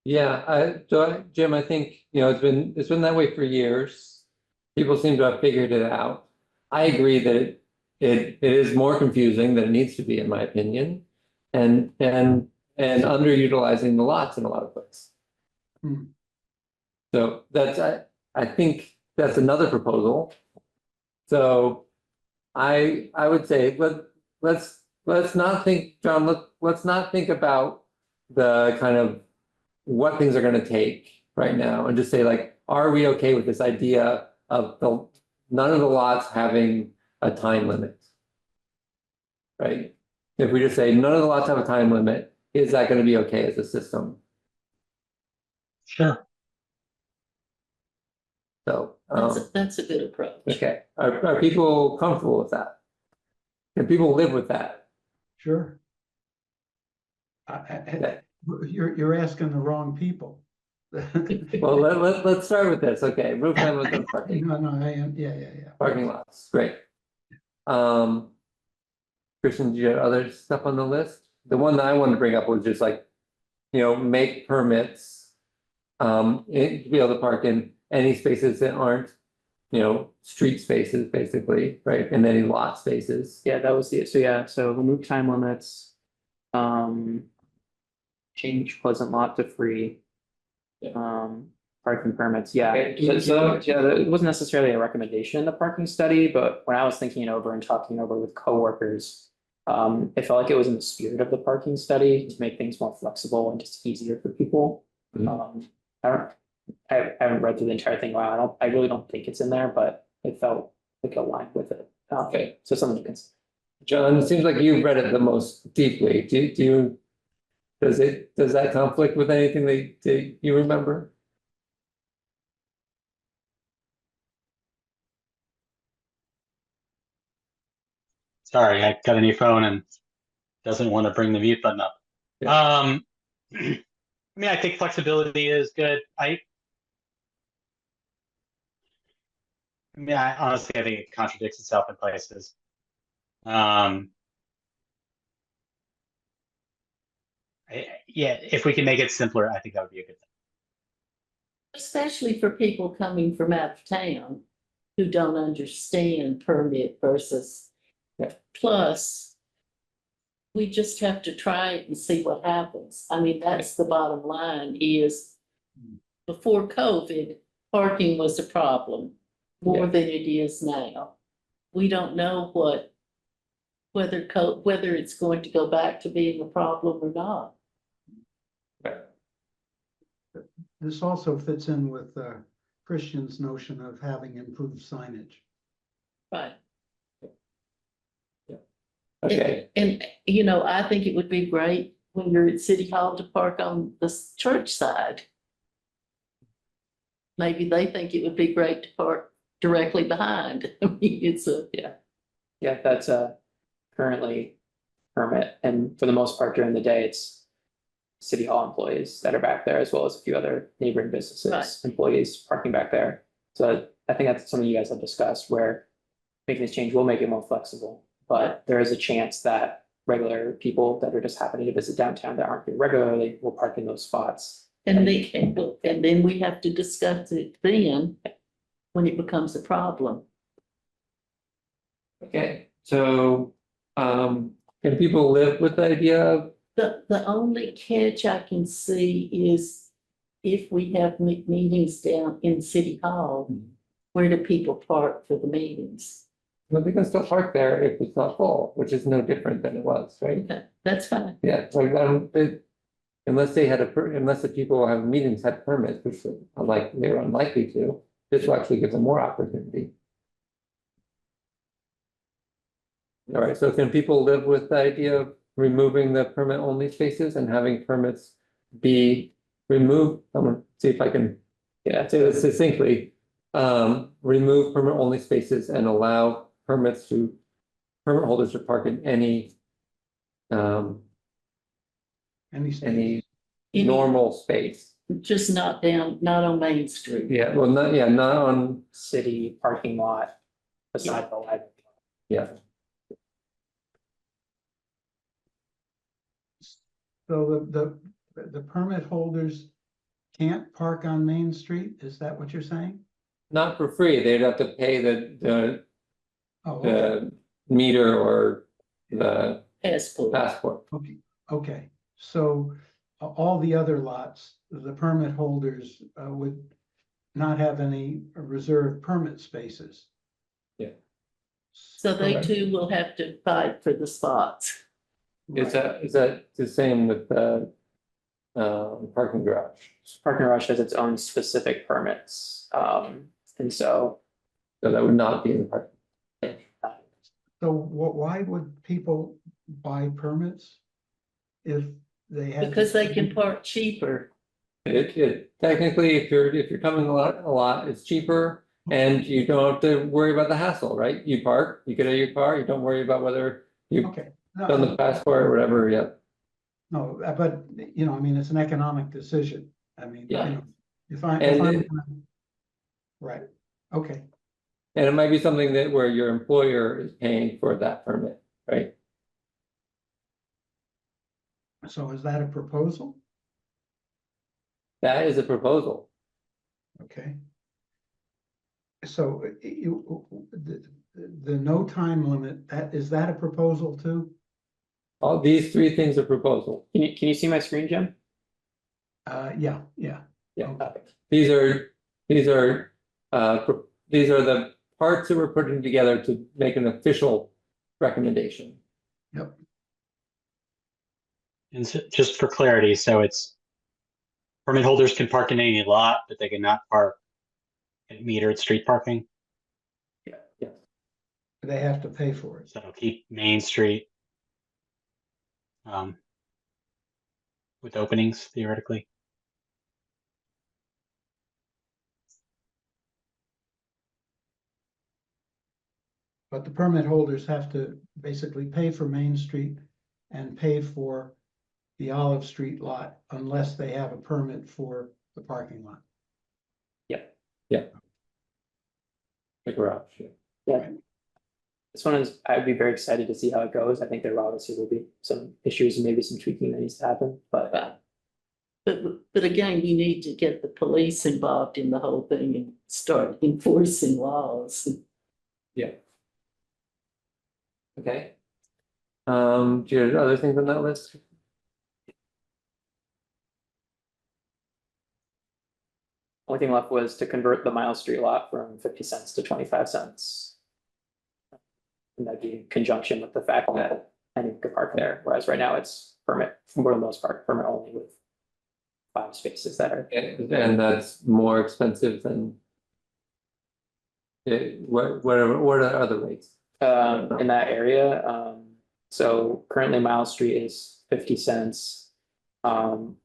Yeah, Jim, I think, it's been that way for years. People seem to have figured it out. I agree that it is more confusing than it needs to be, in my opinion. And underutilizing the lots in a lot of places. Hmm. So I think that's another proposal. So I would say, let's not think, John, let's not think about the kind of what things are gonna take right now and just say like, are we okay with this idea of none of the lots having a time limit? Right? If we just say none of the lots have a time limit, is that gonna be okay as a system? Sure. So, that's a good approach. okay, are people comfortable with that? Can people live with that? Sure. Okay. You're asking the wrong people. Well, let's start with this, okay, roof time with the parking. No, I am, yeah. Parking lots, great. Christian, do you have other stuff on the list? The one that I wanted to bring up was just like, make permits. To be able to park in any spaces that aren't, street spaces, basically, right? And any lot spaces. Yeah, that was so remove time limits. Change Pleasant Lot to free. Parking permits, yeah. Okay, It wasn't necessarily a recommendation in the parking study, but when I was thinking it over and talking it over with coworkers. It felt like it was in the spirit of the parking study to make things more flexible and just easier for people. I haven't read through the entire thing. Wow, I really don't think it's in there, but it felt like aligned with it. Okay. So something you can. John, it seems like you've read it the most deeply. Does that conflict with anything that you remember? Sorry, I got a new phone and doesn't want to bring the mute button up. I mean, I think flexibility is good. I mean, I honestly, I think it contradicts itself in places. Yeah, if we can make it simpler, I think that would be a good thing. Especially for people coming from out of town who don't understand permit versus. Yeah. Plus, we just have to try it and see what happens. I mean, that's the bottom line is before COVID, parking was a problem more Yeah. than it is now. We don't know whether it's going to go back to being a problem or not. Right. This also fits in with Christian's notion of having improved signage. Right. Okay, And, you know, I think it would be great when you're at City Hall to park on the church side. Maybe they think it would be great to park directly behind. I mean, it's a, Yeah, that's currently permit, and for the most part during the day, it's City Hall employees that are back there, as well as a few other neighboring businesses, Right. employees parking back there. So I think that's something you guys have discussed, where making this change will make it more flexible, but there is a chance that regular people that are just happening to visit downtown that aren't here regularly will park in those spots. and then we have to discuss it then when it becomes a problem. okay, so, can people live with the idea of, The only catch I can see is if we have meetings down in City Hall, where do people park for the meetings? well, they can still park there if it's not full, which is no different than it was, right? That's fine. Yeah, so unless unless the people who have meetings had permits, which they're unlikely to, this will actually give them more opportunity. All right, so can people live with the idea of removing the permit only spaces and having permits be removed? I'm gonna see if I can say this succinctly. Remove permit only spaces and allow permit holders to park in any Any normal space. Just not on Main Street. Yeah, well, not on, City parking lot beside the library. yeah, So the permit holders can't park on Main Street? Is that what you're saying? not for free. They'd have to pay the Oh, okay, meter or the Passport. passport. okay. So all the other lots, the permit holders would not have any reserved permit spaces. Yeah. So they Okay. too will have to fight for the spots. Is that the same with the parking garage? Parking garage has its own specific permits, and so. So that would not be in the parking. So why would people buy permits if they have? Because they can park cheaper. It technically, if you're coming a lot, it's cheaper and you don't have to worry about the hassle, right? You park, you get out of your car, you don't worry about whether you've Okay. done the passport or whatever, yeah. No, but, you know, I mean, it's an economic decision. I mean, you Yeah. know, if I'm, right, okay. And it might be something that where your employer is paying for that permit, right? So is that a proposal? That is a proposal. Okay. So the no time limit, is that a proposal too? All these three things are proposal. Can you see my screen, Jim? Yeah. Yeah. Okay. These are the parts that we're putting together to make an official recommendation. Yep. And so, just for clarity, so it's permit holders can park in any lot, but they cannot park at metered street parking. Yeah. They have to pay for it. So keep Main Street with openings theoretically. But the permit holders have to basically pay for Main Street and pay for the Olive Street lot unless they have a permit for the parking lot. The garage, yeah. Yeah. This one is, I'd be very excited to see how it goes. I think there obviously will be some issues and maybe some tweaking that needs to happen, but But again, you need to get the police involved in the whole thing and start enforcing laws. Okay. Do you have other things on that list? only thing left was to convert the Miles Street lot from 50 cents to 25 cents. And that'd be in conjunction with the fact that anyone could park there, whereas right now it's permit, for the most part, permit only with 5 spaces that are. And that's more expensive than. What are the other rates? In that area, so currently Miles Street is 50 cents. On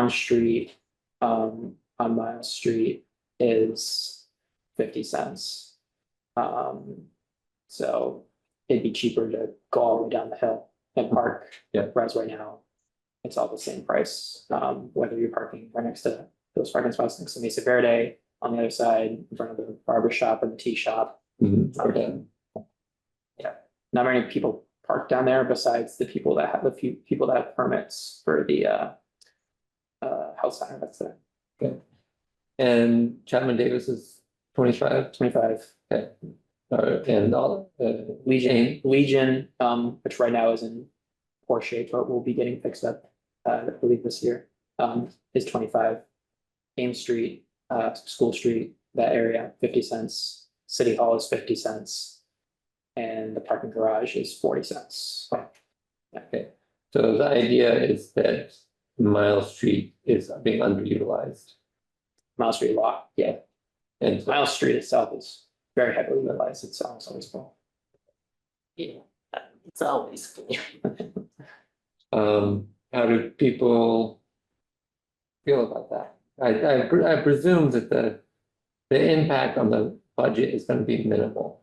street, on Miles Street is 50 cents. So it'd be cheaper to go all the way down the hill and park. Yeah. Whereas right now, it's all the same price, whether you're parking right next to those parking spots next to Mesa Verde, on the other side, in front of the barber shop and the tea shop. Okay. Not many people park down there besides the people that have, the few people that have permits for the health center, that's there. And Chapman Davis is 25, 25. and all, Legion, which right now is in poor shape, but will be getting fixed up, I believe this year, is 25. Ames Street, School Street, that area, 50 cents. City Hall is 50 cents. And the parking garage is 40 cents. okay. So the idea is that Miles Street is being underutilized. Miles Street lot, yeah. And so, Miles Street itself is very heavily utilized, it's almost always full. Yeah, it's always full. how do people feel about that? I presume that the impact on the budget is going to be minimal.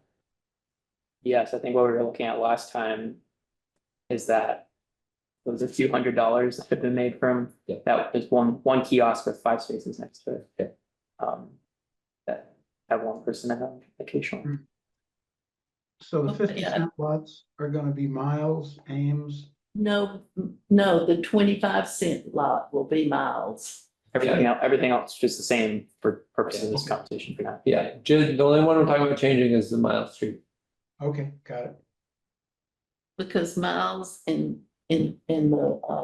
Yes, I think what we were looking at last time is that there was a few $100s that have been made from, Yeah. that was one kiosk with 5 spaces next to it. Yeah. That have one person at home occasionally. So the Okay, 50-cent lots are gonna be Miles, Ames. No, the 25-cent lot will be Miles. Everything else is just the same for purposes of this conversation for now. Yeah, just the only one we're talking about changing is the Miles Street. Okay, got it. Because Miles and the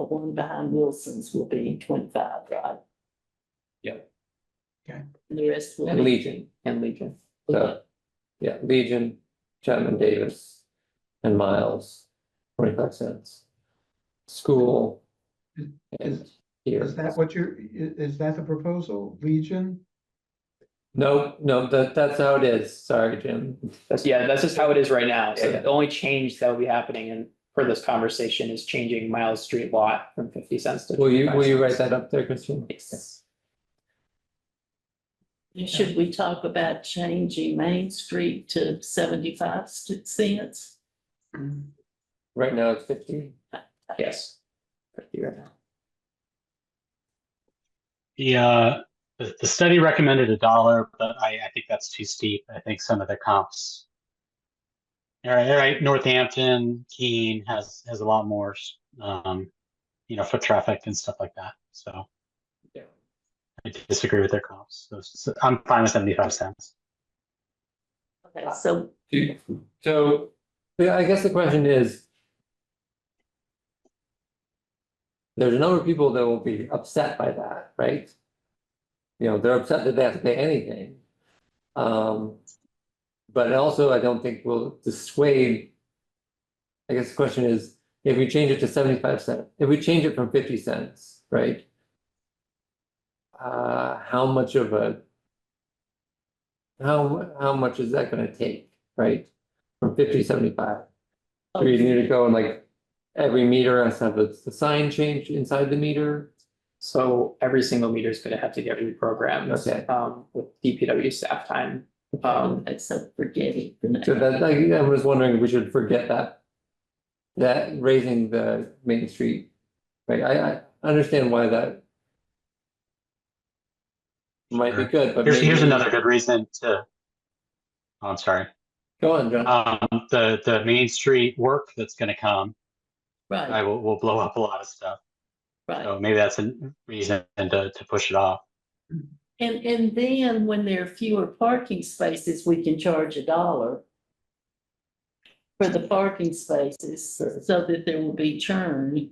one behind Wilson's will be 25, right? Yeah. Okay. And the rest will And be. Legion. And Legion. So, yeah, Legion, Chapman Davis, and Miles, 25 cents. School. And here. Is that what is that the proposal, Legion? No, that's how it is. Sorry, Jim. That's just how it is right now. So Yeah. the only change that will be happening and for this conversation is changing Miles Street lot from 50 cents to. Will you 25 write cents. that up there, Christine? Yes. Should we talk about changing Main Street to 75 cents? Right now it's 50. Yes. 50 right now. The study recommended $1, but I think that's too steep. I think some of the comps. All right, Northampton, Keene has a lot more, foot traffic and stuff like that. So Yeah. I disagree with their comps. So I'm fine with 75 cents. Okay, so So, yeah, I guess the question is. There's a number of people that will be upset by that, right? They're upset that they have to pay anything. But also I don't think will dissuade. I guess the question is, if we change it to 75 cents, if we change it from 50 cents, right? How much is that gonna take, right? From 50 to 75? Do you need to go and like every meter has to have the sign changed inside the meter? So every single meter is going to have to get reprogrammed. Okay. With DPW staff time So forget it. for now. So that, I was wondering, if we should forget that. That raising the Main Street, right, I understand why that. Might be Sure. good, but Here's maybe, another good reason to, oh, I'm sorry. go on, John. The Main Street work that's gonna come, I Right, will blow up a lot of stuff. right. So maybe that's a reason to push it off. And then when there are fewer parking spaces, we can charge $1 for the parking spaces Sure. so that there will be churn.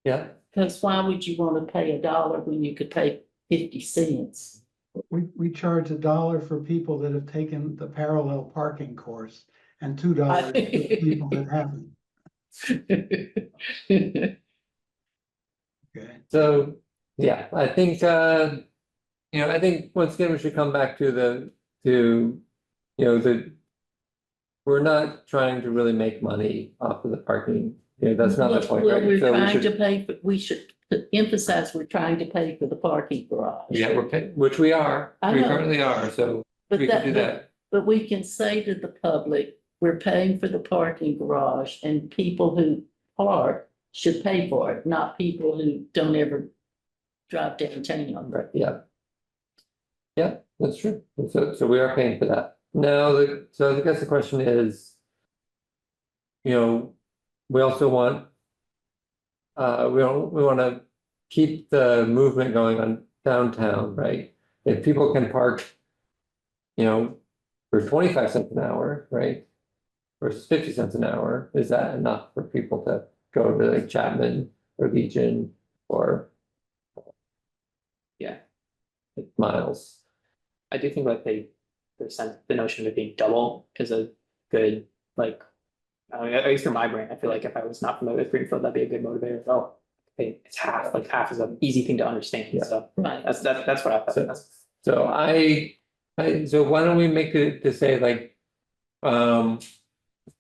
Yeah, Because why would you want to pay $1 when you could pay 50 cents? We charge $1 for people that have taken the parallel parking course and $2 for people that haven't. Okay. so, yeah, I think, I think once again, we should come back to we're not trying to really make money off of the parking, that's not the point, Well, right? we're So we trying to should, pay, we should emphasize, we're trying to pay for the parking garage. yeah, we're paying, which we are, I we know. currently are, so But we can do that. But we can say to the public, we're paying for the parking garage and people who park should pay for it, not people who don't ever drive downtown. Right, yeah. Yeah, that's true. And so we are paying for that. Now, so I guess the question is, we also want, we want to keep the movement going on downtown, right? If people can park, for 25 cents an hour, right? Versus 50 cents an hour, is that enough for people to go to like Chapman or Legion or Yeah. Miles? I do think like the notion of it being double is a good, like, at least for my brain, I feel like if I was not familiar with Greenfield, that'd be a good motivator. Oh, hey, it's half, like half is an easy thing to understand, Yeah. so Right. that's what I thought. So- So so why don't we make it to say like,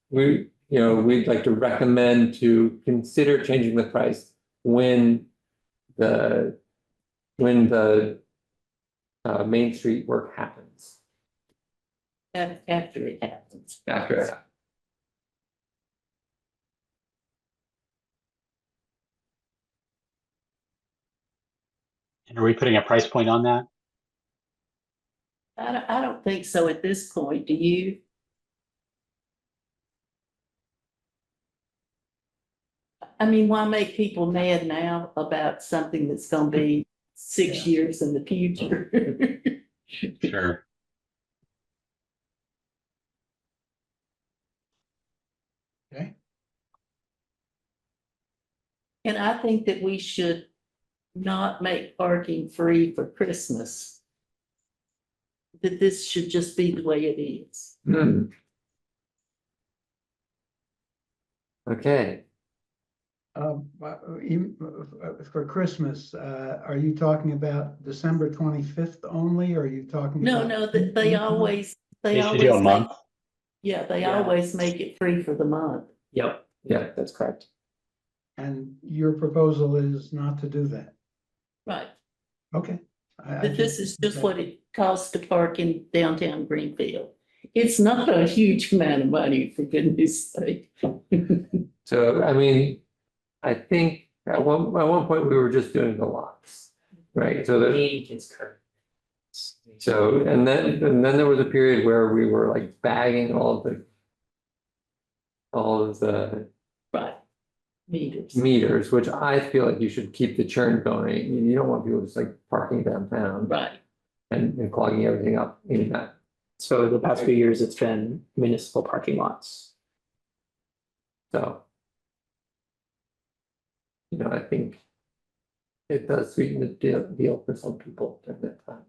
we'd like to recommend to consider changing the price when the Main Street work happens. After it happens. After it. And are we putting a price point on that? I don't think so at this point, do you? I mean, why make people mad now about something that's gonna be 6 years in the future? Sure. Okay. And I think that we should not make parking free for Christmas. That this should just be the way it is. Okay, For Christmas, are you talking about December 25th only, or are you talking? No, about- no, that they always, They they should do a always make, month. yeah, they Yeah. always make it free for the month. Yep, yeah, that's correct. And your proposal is not to do that? Right. Okay. But this is just what it costs to park in downtown Greenfield. It's not a huge amount of money, for goodness sake. so I mean, I think at one point we were just doing the lots, right? So that, Age is correct. so, and then there was a period where we were like bagging all of the Right. Meters. meters, which I feel like you should keep the churn going. You don't want people just like parking downtown Right. and clogging everything up in that. So the past few years, it's been municipal parking lots. So, I think it does sweeten the deal for some people during that time.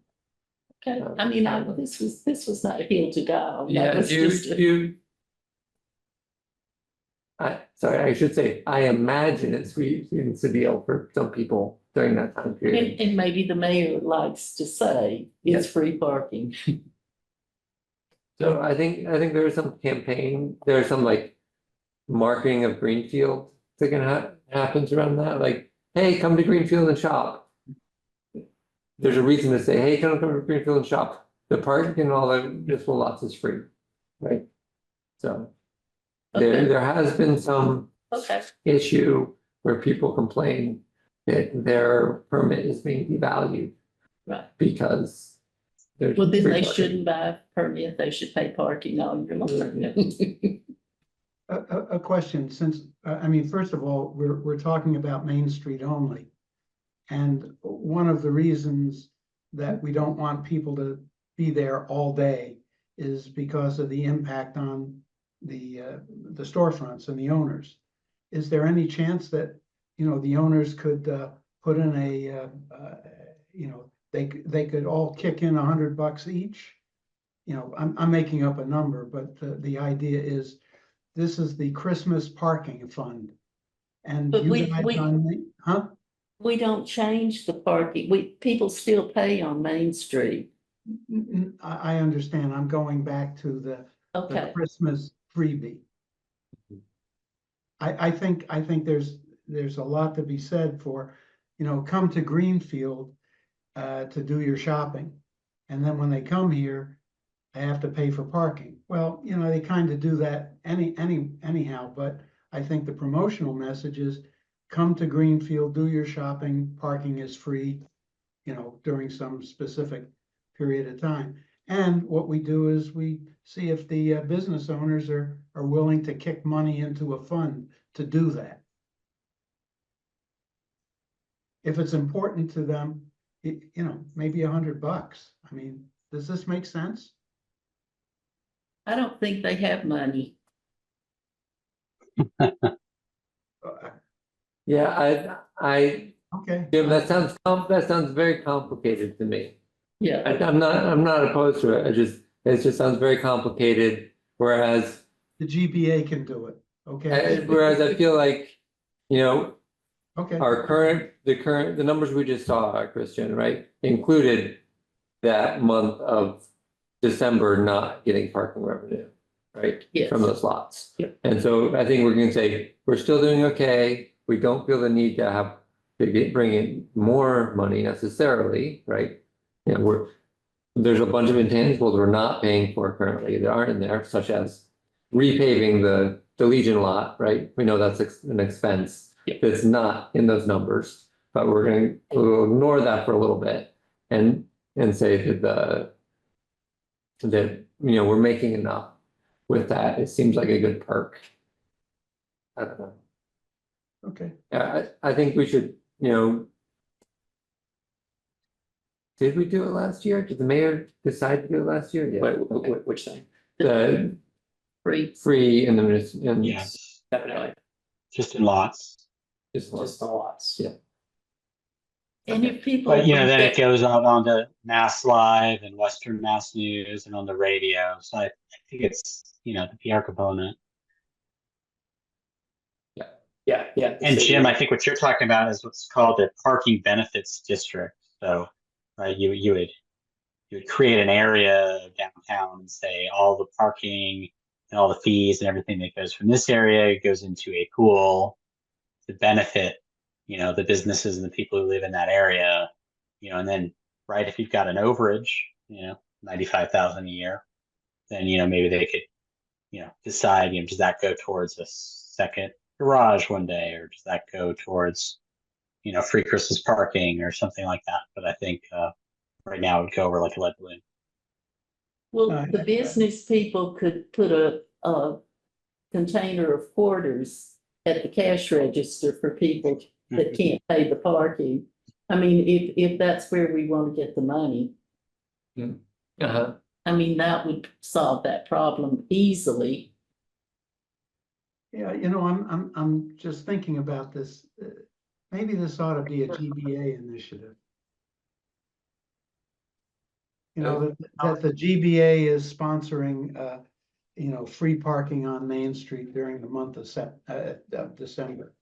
Okay. I mean, this was not a hill to die on. That was just a- I should say, I imagine it sweetens the deal for some people during that time period. And maybe the mayor likes to say it's free parking. So I think there's some campaign, there's some like marketing of Greenfield that can happens around that, like, hey, come to Greenfield and shop. There's a reason to say, hey, come to Greenfield and shop. the parking and all the municipal lots is free, right? So there has been some Okay, issue where people complain that their permit is being devalued right. because there's. Well, then free they parking. shouldn't buy a permit. They should pay parking all year long. A question, since, I mean, first of all, we're talking about Main Street only. And one of the reasons that we don't want people to be there all day is because of the impact on the storefronts and the owners. Is there any chance that, you know, the owners could put in a, you know, they could all kick in $100 each? You know, I'm making up a number, but the idea is, this is the Christmas parking fund. And But you we- guys we- on the, huh? We don't change the parking. People still pay on Main Street. I understand. I'm going back to the Okay, Christmas freebie. I think there's a lot to be said for, you know, come to Greenfield to do your shopping. And then when they come here, they have to pay for parking. Well, you know, they kind of do that anyhow, but I think the promotional message is come to Greenfield, do your shopping, parking is free, you know, during some specific period of time. And what we do is we see if the business owners are willing to kick money into a fund to do that. If it's important to them, you know, maybe $100. I mean, does this make sense? I don't think they have money. Uh, Yeah, Okay. Jim, that sounds very complicated to me. Yeah, I'm not opposed to it. It just sounds very complicated, whereas, The GBA can do it, okay? whereas I feel like, you know, Okay, the numbers we just saw, Christian, right, included that month of December not getting parking revenue, right? Yes. From those lots. Yep. And so I think we're gonna say, we're still doing okay. We don't feel the need to bring in more money necessarily, right? You know, there's a bunch of intangibles we're not paying for currently that aren't in there, such as repaving the Legion lot, right? We know that's an expense. Yep. That's not in those numbers, but we'll ignore that for a little bit and say that you know, we're making enough with that. It seems like a good perk. I don't know. okay. I think we should, you know. Did we do it last year? Did the mayor decide to do it last year? Yeah. Okay. Which thing? The free. free and and Yes, Definitely, just in lots. just just the lots. Yeah. And if people. But you know, then it goes out onto Mass Live and Western Mass News and on the radio. So I think it's, you know, the PR component. Yeah. And Jim, I think what you're talking about is what's called a parking benefits district. So, right, you would create an area of downtown and say all the parking and all the fees and everything that goes from this area goes into a pool to benefit, you know, the businesses and the people who live in that area, you know, and then, right, if you've got an overage, you know, 95,000 a year, then, you know, maybe they could, you know, decide, you know, does that go towards a second garage one day, or does that go towards, you know, free Christmas parking or something like that? But I think right now it would go over like a lead balloon. Well, the business people could put a container of quarters at the cash register for people that can't pay the parking. I mean, if that's where we want to get the money, Uh-huh. I mean, that would solve that problem easily. Yeah, you know, I'm just thinking about this. Maybe this ought to be a GBA initiative. You know, that the GBA is sponsoring, you know, free parking on Main Street during the month of December.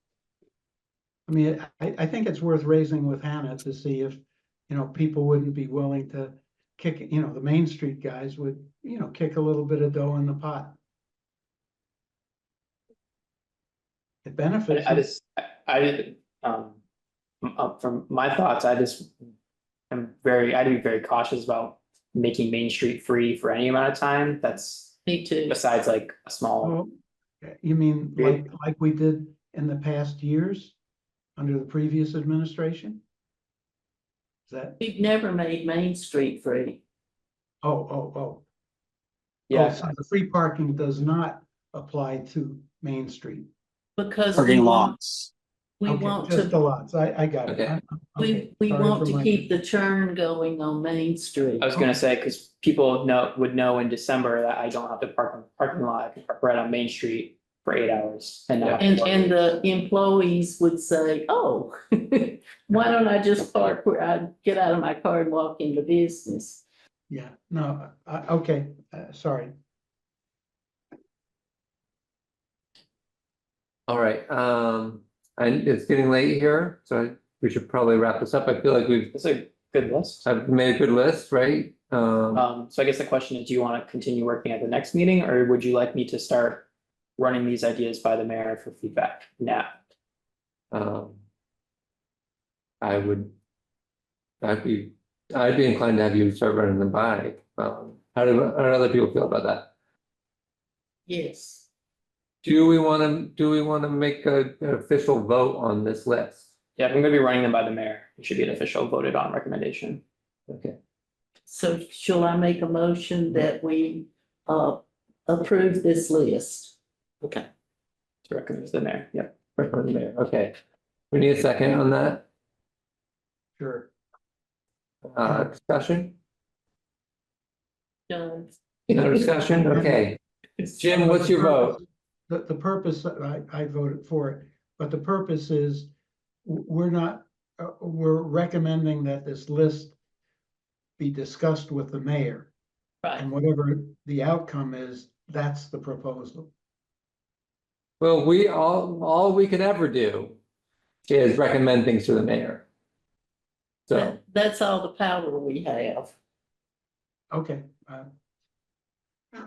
I mean, I think it's worth raising with Hannah to see if, you know, people wouldn't be willing to kick, you know, the Main Street guys would, you know, kick a little bit of dough in the pot. It benefits. I didn't, from my thoughts, I'd be very cautious about making Main Street free for any amount of time. That's Me too. besides like a small, Well, you mean like we did in the past years under the previous administration? Is that, We've never made Main Street free. oh. yeah, So the free parking does not apply to Main Street. Because Parking lots. we Okay, want just the to, lots. I got it. Okay. Okay, we sorry want for to my- keep the churn going on Main Street. I was gonna say, because people would know in December that I don't have to park in the parking lot, I can park right on Main Street for 8 hours and not. And the employees would say, oh, why don't I just park where I get out of my car and walk into business? Yeah, no, okay, sorry. All right, and it's getting late here, so we should probably wrap this up. I feel like we've, It's a good list. I've made a good list, right? So I guess the question is, do you want to continue working at the next meeting, or would you like me to start running these ideas by the mayor for feedback now? I would, I'd be inclined to have you start running them by. How do other people feel about that? Yes. Do we want to make an official vote on this list? Yeah, if I'm gonna be running them by the mayor. It should be an official voted on recommendation. Okay, So shall I make a motion that we approve this list? Okay. To recommend to the mayor, yep. recommend the mayor. Okay. We need a second on that, Sure. discussion? Done. No discussion, okay. Jim, what's your vote? The purpose, I voted for it, but the purpose is, we're not, we're recommending that this list be discussed with the mayor. Right. And whatever the outcome is, that's the proposal. Well, all we could ever do is recommend things to the mayor. So, That's all the power we have. Okay.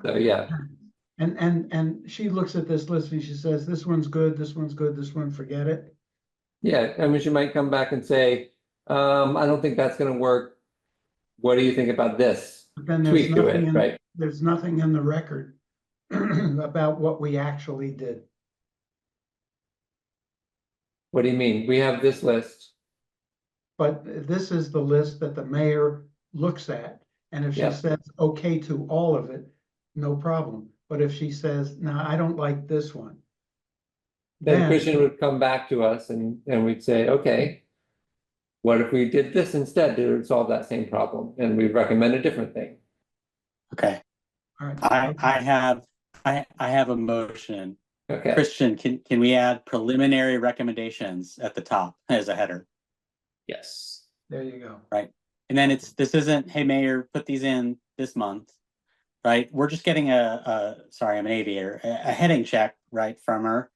so yeah, And she looks at this list and she says, this one's good, this one's good, this one, forget it. yeah, I mean, she might come back and say, I don't think that's gonna work. What do you think about this? But then there's Tweak to nothing it, right? there's nothing in the record about what we actually did. What do you mean? We have this list. But this is the list that the mayor looks at, and if she Yeah. says okay to all of it, no problem. But if she says, no, I don't like this one. Then Then- Christian would come back to us and we'd say, okay. What if we did this instead to solve that same problem? And we recommend a different thing. Okay, All right. I have a motion. Okay, Christian, can we add preliminary recommendations at the top as a header? Yes. There you go. And then this isn't, hey, mayor, put these in this month, right? We're just getting sorry, I'm an aviator, a heading check, right, from her.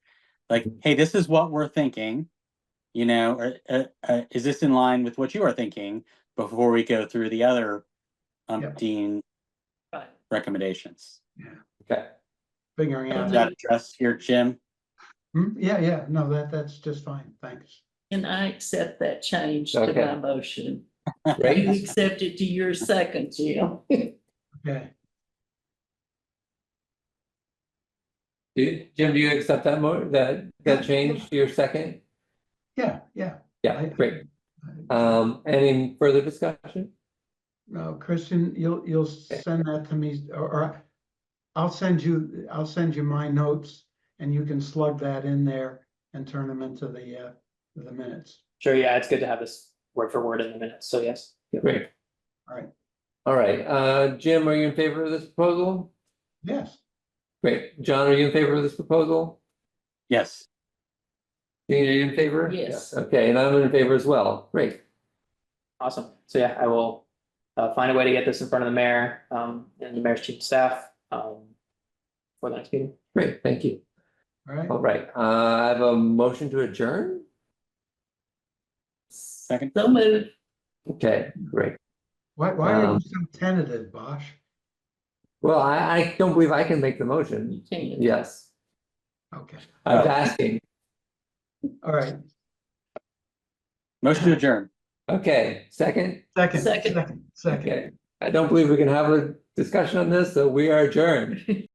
Like, hey, this is what we're thinking, you know, or is this in line with what you are thinking before we go through the other umpteen Right. recommendations? okay. Figuring Does out. that address here, Jim? Yeah, no, that's just fine, thanks. And I accept that change to Okay. my motion. You Great. accept it to your second, Jim. Okay, Jim, do you accept that change to your second? yeah. Yeah, great. Any further discussion? No, Christian, you'll send that to me, or I'll send you my notes, and you can slug that in there and turn them into the minutes. Sure, yeah, it's good to have this word for word in the minutes, so yes. Great. All right. All right, Jim, are you in favor of this proposal? Yes, Great. John, are you in favor of this proposal? Yes. Jean, are you in favor? Yes. Okay, and I'm in favor as well. Great. Awesome. So yeah, I will find a way to get this in front of the mayor and the mayor's chief of staff for the next meeting. Great, thank you. all right. All right, I have a motion to adjourn. Second. So moved. Okay, great. Why are Um, you so tentative, Bosch? Well, I don't believe I can make the motion. You can. Yes, Okay, I was asking. all right. Motion to adjourn. Okay, second? Second. Second. Second. Okay. I don't believe we can have a discussion on this, so we are adjourned.